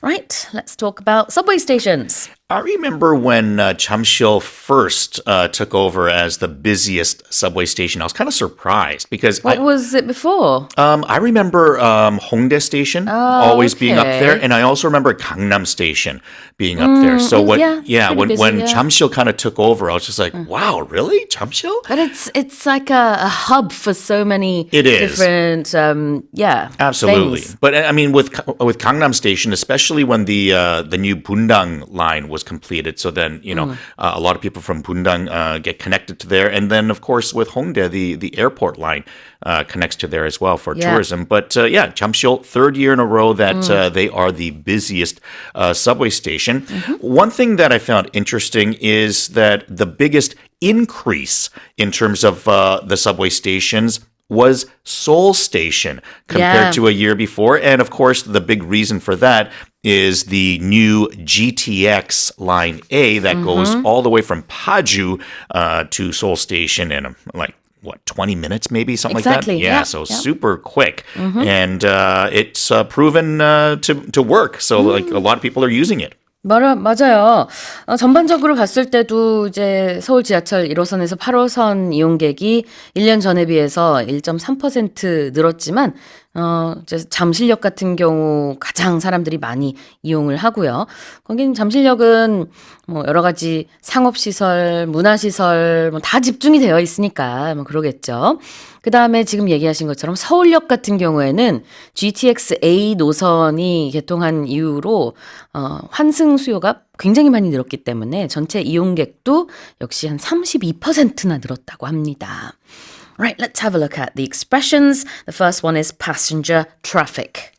B: Right, let's talk about subway stations.
E: I remember when Chamsil first took over as the busiest subway station. I was kind of surprised because
B: What was it before?
E: I remember Hongdae Station always being up
B: okay.
E: there, and I also remember Gangnam Station being up there. So when
B: pretty busy,
E: when
B: yeah.
E: Chamsil kind of took over, I was just like, wow, really, Chamsil?
B: But it's like a hub for so many
E: It is.
B: different
E: Absolutely,
B: things.
E: but I mean, with Gangnam Station, especially when the new Bundang line was completed, so then a lot of people from Bundang get connected to there, and then of course with Hongdae, the airport line connects to there as well for tourism. But Jamsil, third year in a row that they are the busiest subway station. One thing that I found interesting is that the biggest increase in terms of the subway stations was Seoul Station compared to a year before. And of course, the big reason for that is the new GTX Line A that goes all the way from Paju to Seoul Station in 20 minutes maybe, something
B: Exactly.
E: like that? Yeah, so super quick. And it's proven to work. So like a lot of people are using it.
B: 맞아요. 전반적으로 봤을 때도 이제 서울 지하철 1호선에서 8호선 이용객이 1년 전에 비해서 1.3% 늘었지만 이제 잠실역 같은 경우 가장 사람들이 많이 이용을 하고요. 거긴 잠실역은 뭐 여러 가지 상업시설, 문화시설 뭐 다 집중이 되어 있으니까 뭐 그러겠죠. 그 다음에 지금 얘기하신 것처럼 서울역 같은 경우에는 GTX A 노선이 개통한 이후로 환승 수요가 굉장히 많이 늘었기 때문에 전체 이용객도 역시 한 32%나 늘었다고 합니다. Right, let's have a look at the expressions. The first one is passenger traffic.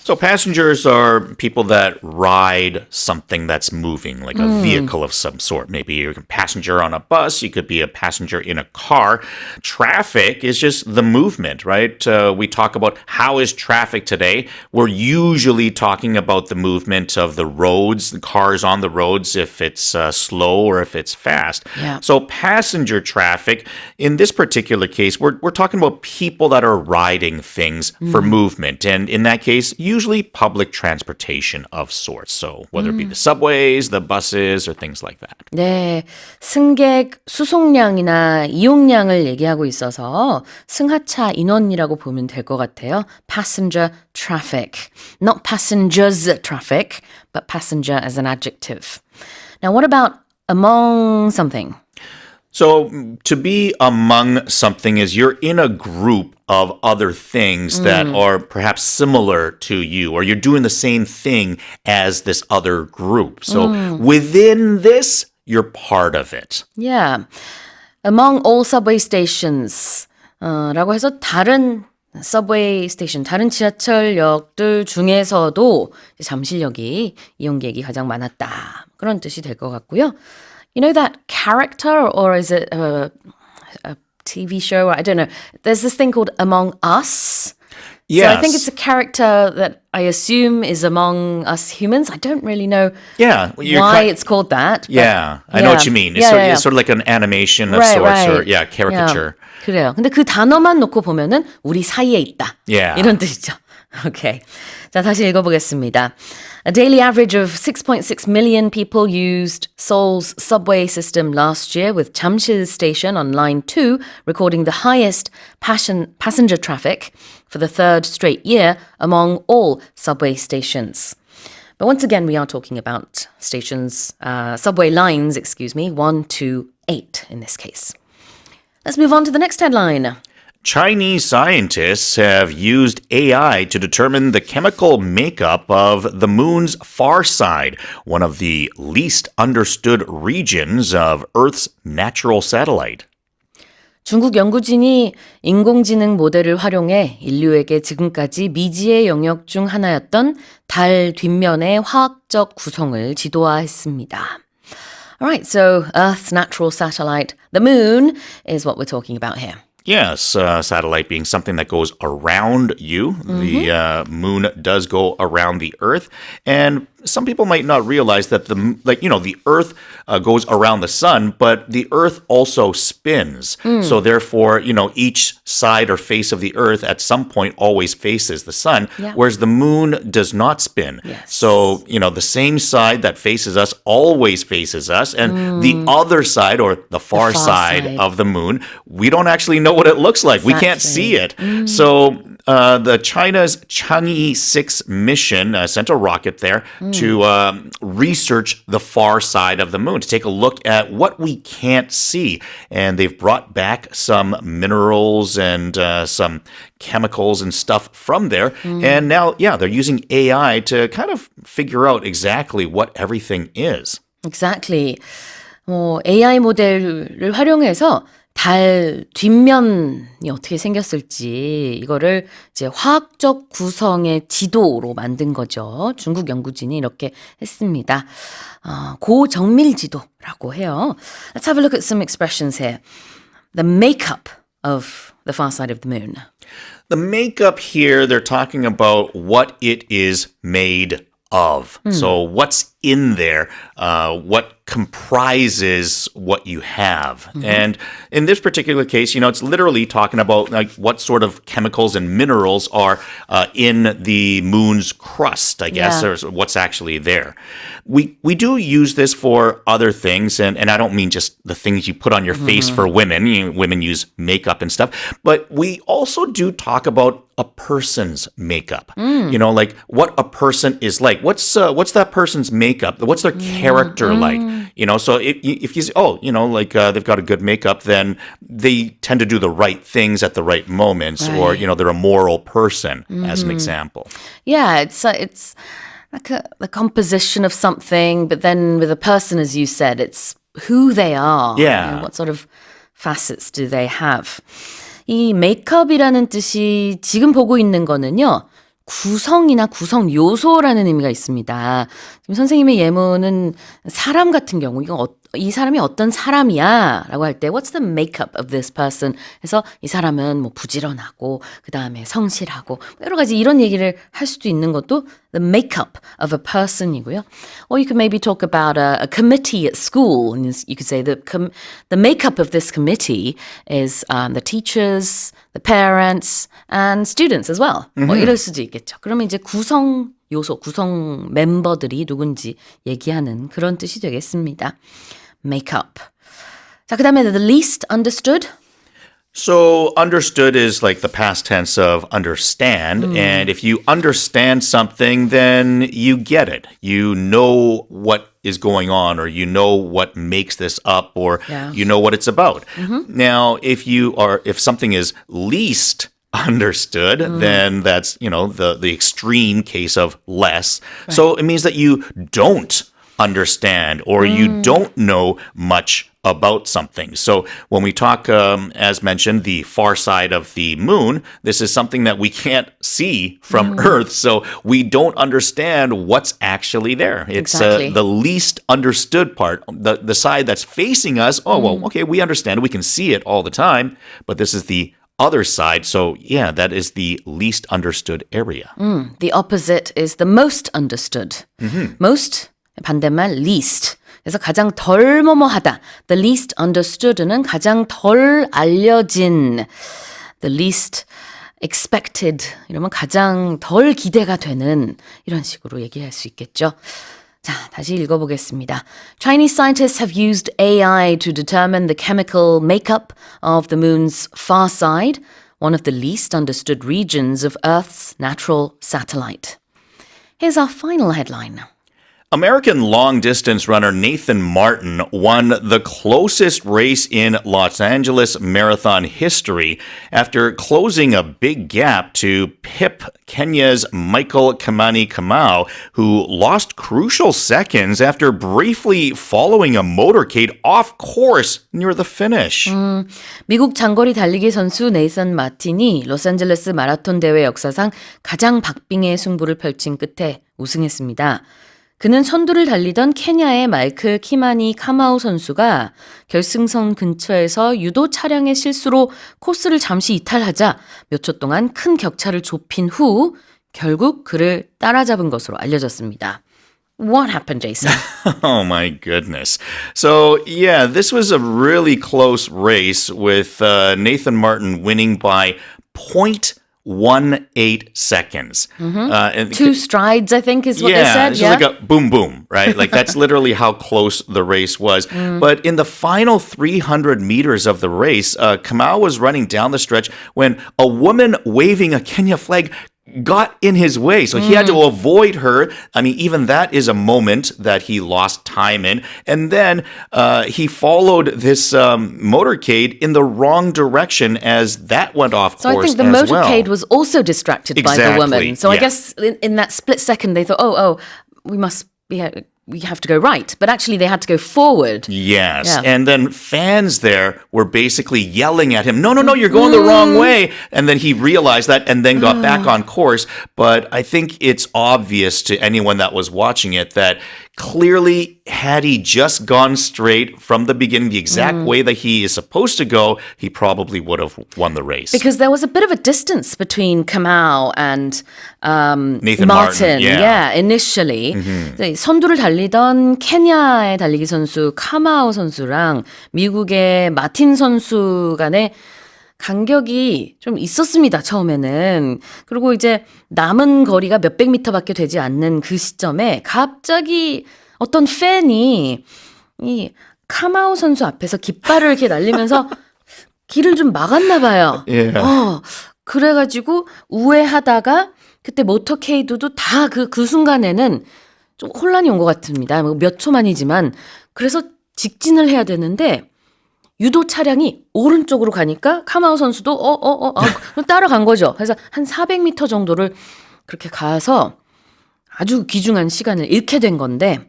E: So passengers are people that ride something that's moving, like a vehicle of some sort. Maybe you're a passenger on a bus. You could be a passenger in a car. Traffic is just the movement, right? We talk about how is traffic today. We're usually talking about the movement of the roads, the cars on the roads, if it's slow or if it's fast.
B: Yeah.
E: So passenger traffic, in this particular case, we're talking about people that are riding things for movement. And in that case, usually public transportation of sorts. So whether it be the subways, the buses, or things like that.
B: 네, 승객 수송량이나 이용량을 얘기하고 있어서 승하차 인원이라고 보면 될 것 같아요. Passenger traffic. Not passengers traffic, but passenger as an adjective. Now, what about among something?
E: So to be among something is you're in a group of other things that are perhaps similar to you, or you're doing the same thing as this other group. So within this, you're part of it.
B: Yeah. Among all subway stations 라고 해서 다른 subway station, 다른 지하철역들 중에서도 잠실역이 이용객이 가장 많았다. 그런 뜻이 될 것 같고요. You know that character, or is it a TV show? I don't know. There's this thing called Among Us.
E: Yes.
B: So I think it's a character that I assume is among us humans. I don't really know why it's called that. But
E: I know what you mean. It's, it's sort of like an animation of sorts, or caricature.
B: Yeah. 그래요. 근데 그 단어만 놓고 보면은 우리 사이에 있다.
E: Yeah.
B: 이런 뜻이죠. Okay. 자, 다시 읽어보겠습니다. A daily average of 6.6 million people used Seoul's subway system last year, with Jamsil Station on Line 2 recording the highest passenger traffic for the third straight year among all subway stations. But once again, we are talking about stations, subway lines, 1 to 8 in this case. Let's move on to the next headline.
E: Chinese scientists have used AI to determine the chemical makeup of the moon's far side, one of the least understood regions of Earth's natural satellite.
B: 중국 연구진이 인공지능 모델을 활용해 인류에게 지금까지 미지의 영역 중 하나였던 달 뒷면의 화학적 구성을 지도화했습니다. All right, so Earth's natural satellite, the moon, is what we're talking about here.
E: Yes, satellite being something that goes around you. The moon does go around the Earth, and some people might not realize that the Earth goes around the sun, but the Earth also spins. So therefore, each side or face of the Earth at some point always faces the sun,
B: Yeah.
E: whereas the moon does not spin.
B: Yes.
E: So the same side that faces us always faces us, and the other side or the far
B: far
E: side
B: side.
E: of the moon, we don't actually know what it looks like. We can't see it. So the China's Chang'e 6 mission sent a rocket there to research the far side of the moon, to take a look at what we can't see. And they've brought back some minerals and some chemicals and stuff from there. And now, they're using AI to kind of figure out exactly what everything is.
B: Exactly. AI 모델을 활용해서 달 뒷면이 어떻게 생겼을지 이거를 이제 화학적 구성의 지도로 만든 거죠. 중국 연구진이 이렇게 했습니다. 고정밀 지도라고 해요. Let's have a look at some expressions here. The makeup of the far side of the moon.
E: The makeup here, they're talking about what it is made of. So what's in there, what comprises what you have. And in this particular case, it's literally talking about like what sort of chemicals and minerals are in the moon's crust, I guess,
B: Yeah.
E: or what's actually there. We do use this for other things, and I don't mean just the things you put on your face for women. Women use makeup and stuff, but we also do talk about a person's makeup. Like what a person is like. What's that person's makeup? What's their character like? So if you say, they've got a good makeup, then they tend to do the right things at the right moments, or they're a moral person, as an example.
B: Yeah, it's like the composition of something, but then with a person, as you said, it's who they are.
E: Yeah.
B: What sort of facets do they have? 이 메이크업이라는 뜻이 지금 보고 있는 거는요. 구성이나 구성 요소라는 의미가 있습니다. 지금 선생님의 예문은 사람 같은 경우, 이 사람이 어떤 사람이야 라고 할 때 What's the makeup of this person? 해서 이 사람은 뭐 부지런하고 그 다음에 성실하고 여러 가지 이런 얘기를 할 수도 있는 것도 the makeup of a person이고요. Or you could maybe talk about a committee at school. And you could say the makeup of this committee is the teachers, the parents, and students as well. 뭐 이럴 수도 있겠죠. 그러면 이제 구성 요소, 구성 멤버들이 누군지 얘기하는 그런 뜻이 되겠습니다. Makeup. 자, 그 다음에 the least understood.
E: So understood is like the past tense of understand. And if you understand something, then you get it. You know what is going on, or you know what makes this up, or you know what it's about. Now, if something is least understood, then that's, the extreme case of less. Right. So it means that you don't understand, or you don't know much about something. So when we talk, as mentioned, the far side of the moon, this is something that we can't see from Earth. So we don't understand what's actually there. It's
B: Exactly.
E: The least understood part, the side that's facing us. Oh, well, okay, we understand. We can see it all the time, but this is the other side. So yeah, that is the least understood area.
B: The opposite is the most understood. Most, 반대말 least. 그래서 가장 덜 뭐뭐하다. The least understood는 가장 덜 알려진. The least expected. 이러면 가장 덜 기대가 되는 이런 식으로 얘기할 수 있겠죠. 자, 다시 읽어보겠습니다. Chinese scientists have used AI to determine the chemical makeup of the moon's far side, one of the least understood regions of Earth's natural satellite. Here's our final headline.
E: American long-distance runner Nathan Martin won the closest race in Los Angeles marathon history after closing a big gap to Pip Kenya's Michael Kimani Kamau, who lost crucial seconds after briefly following a motorcade off course near the finish.
B: 미국 장거리 달리기 선수 네이선 마틴이 로스앤젤레스 마라톤 대회 역사상 가장 박빙의 승부를 펼친 끝에 우승했습니다. 그는 선두를 달리던 케냐의 마이클 키마니 카마우 선수가 결승선 근처에서 유도 차량의 실수로 코스를 잠시 이탈하자 몇 초 동안 큰 격차를 좁힌 후 결국 그를 따라잡은 것으로 알려졌습니다. What happened, Jason?
E: Oh my goodness. So, yeah, this was a really close race with Nathan Martin winning by 0.18 seconds. And
B: 2 strides, I think, is what they
E: yeah,
B: said.
E: it's just like a boom, boom, right? Like that's literally how close the race was. But in the final 300 meters of the race, Kamau was running down the stretch when a woman waving a Kenya flag got in his way. So he had to avoid her. I mean, even that is a moment that he lost time in. And then he followed this motorcade in the wrong direction as that went off
B: So
E: course
B: I think the
E: as well.
B: motorcade was also distracted by the
E: Exactly,
B: woman. So I
E: yeah.
B: guess in that split second they thought, oh, we have to go right. But actually they had to go forward.
E: Yes.
B: Yeah.
E: And then fans there were basically yelling at him, no, you're going the wrong way. And then he realized that and then got back on course. But I think it's obvious to anyone that was watching it that clearly, had he just gone straight from the beginning, the exact way that he is supposed to go, he probably would have won the race.
B: Because there was a bit of a distance between Kamau and
E: Nathan
B: Martin.
E: Martin, yeah.
B: Initially. 네, 선두를 달리던 케냐의 달리기 선수 카마우 선수랑 미국의 마틴 선수 간의 간격이 좀 있었습니다, 처음에는. 그리고 이제 남은 거리가 몇백 미터밖에 되지 않는 그 시점에 갑자기 어떤 팬이 이 카마우 선수 앞에서 깃발을 이렇게 날리면서 길을 좀 막았나 봐요.
E: Yeah.
B: 그래가지고 우회하다가 그때 모터케이드도 다 그 순간에는 좀 혼란이 온 것 같습니다. 몇 초만이지만. 그래서 직진을 해야 되는데 유도 차량이 오른쪽으로 가니까 카마우 선수도 따라간 거죠. 그래서 한 400m 정도를 그렇게 가서 아주 귀중한 시간을 잃게 된 건데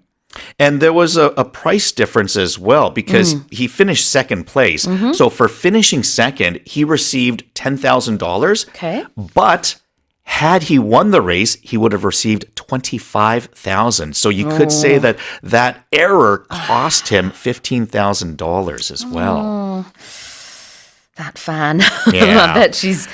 E: And there was a price difference as well because he finished second place. So for finishing second, he received $10,000.
B: Okay.
E: But had he won the race, he would have received $25,000. So you could say that that error cost him $15,000 as well.
B: That fan.
E: Yeah.
B: I bet she's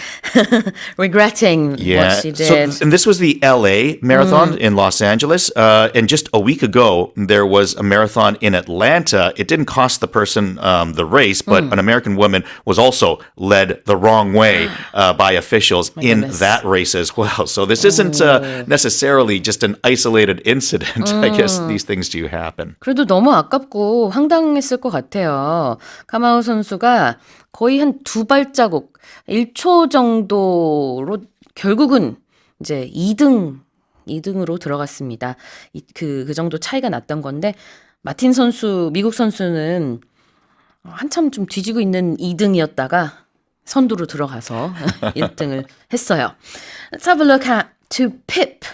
B: regretting what she did.
E: So, and this was the LA marathon in Los Angeles. And just a week ago, there was a marathon in Atlanta. It didn't cost the person the race, but an American woman was also led the wrong way by officials in
B: goodness.
E: that race as well. So this isn't necessarily just an isolated incident. I guess these things do happen.
B: 그래도 너무 아깝고 황당했을 것 같아요. 카마우 선수가 거의 한 2발자국, 1초 정도로 결국은 이제 2등으로 들어갔습니다. 그 정도 차이가 났던 건데 마틴 선수, 미국 선수는 한참 좀 뒤지고 있는 2등이었다가 선두로 들어가서 1등을 했어요. Let's have a look at to pip.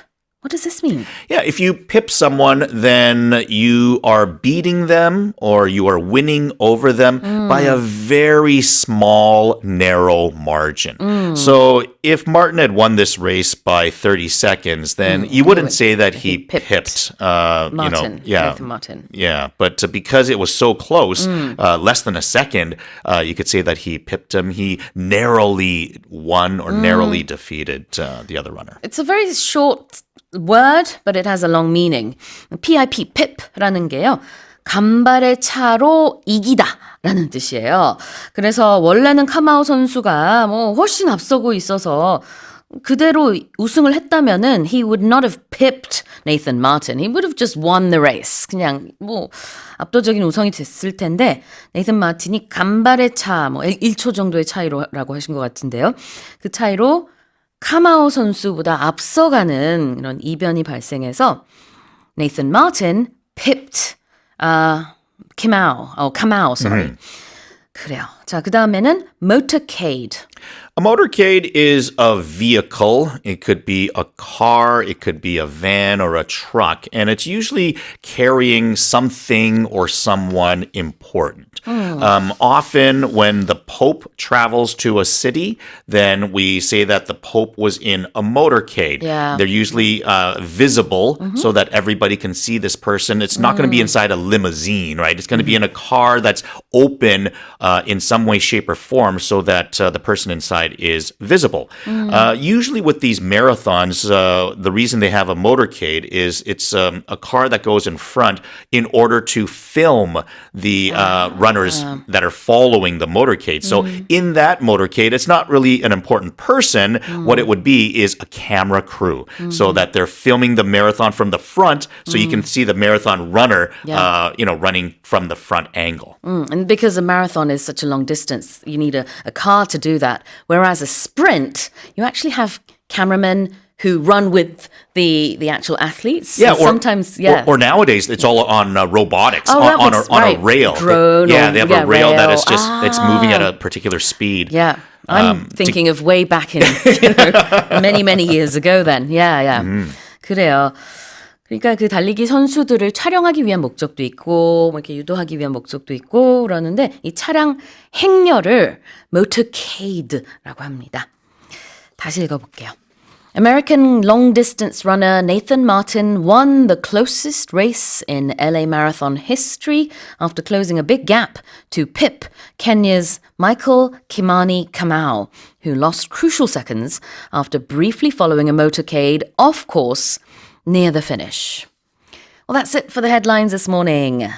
B: What does this mean?
E: Yeah, if you pip someone, then you are beating them or you are winning over them by a very small, narrow margin. So if Martin had won this race by 30 seconds, then you wouldn't say that he pipped
B: Martin, Nathan Martin.
E: Yeah, but because it was so close, less than a second, you could say that he pipped him. He narrowly won or narrowly defeated the other runner.
B: It's a very short word, but it has a long meaning. PIP, pip라는 게요. 간발의 차로 이기다 라는 뜻이에요. 그래서 원래는 카마우 선수가 훨씬 앞서고 있어서 그대로 우승을 했다면은 he would not have pipped Nathan Martin. He would have just won the race. 그냥 압도적인 우승이 됐을 텐데 네이슨 마틴이 간발의 차 1초 정도의 차이로라고 하신 것 같은데요. 그 차이로 카마우 선수보다 앞서가는 이런 이변이 발생해서 Nathan Martin pipped Kamau, sorry. 그래요. 자, 그 다음에는 motorcade.
E: A motorcade is a vehicle. It could be a car, it could be a van or a truck, and it's usually carrying something or someone important. Often, when the Pope travels to a city, then we say that the Pope was in a motorcade.
B: Yeah.
E: They're usually visible so that everybody can see this person. It's not going to be inside a limousine, right? It's going to be in a car that's open in some way, shape, or form so that the person inside is visible. Usually with these marathons, the reason they have a motorcade is it's a car that goes in front in order to film the runners that are following the motorcade. So in that motorcade, it's not really an important person. What it would be is a camera crew so that they're filming the marathon from the front so you can see the marathon runner, running from the front angle.
B: And because a marathon is such a long distance, you need a car to do that. Whereas a sprint, you actually have cameramen who run with the actual athletes.
E: Yeah,
B: So sometimes,
E: or nowadays it's all on robotics
B: Oh, that
E: on
B: makes-
E: a
B: right.
E: rail.
B: Drone
E: yeah,
B: or-
E: they have
B: yeah,
E: a rail that
B: rail.
E: is just it's moving at a particular speed.
B: Yeah. I'm thinking of way back in many years ago then. Yeah. 그래요. 그러니까 그 달리기 선수들을 촬영하기 위한 목적도 있고 뭐 이렇게 유도하기 위한 목적도 있고 그러는데 이 차량 행렬을 motorcade라고 합니다. 다시 읽어볼게요. American long-distance runner Nathan Martin won the closest race in LA Marathon history after closing a big gap to Pip, Kenya's Michael Kimani Kamau, who lost crucial seconds after briefly following a motorcade off course near the finish. Well, that's it for the headlines this morning.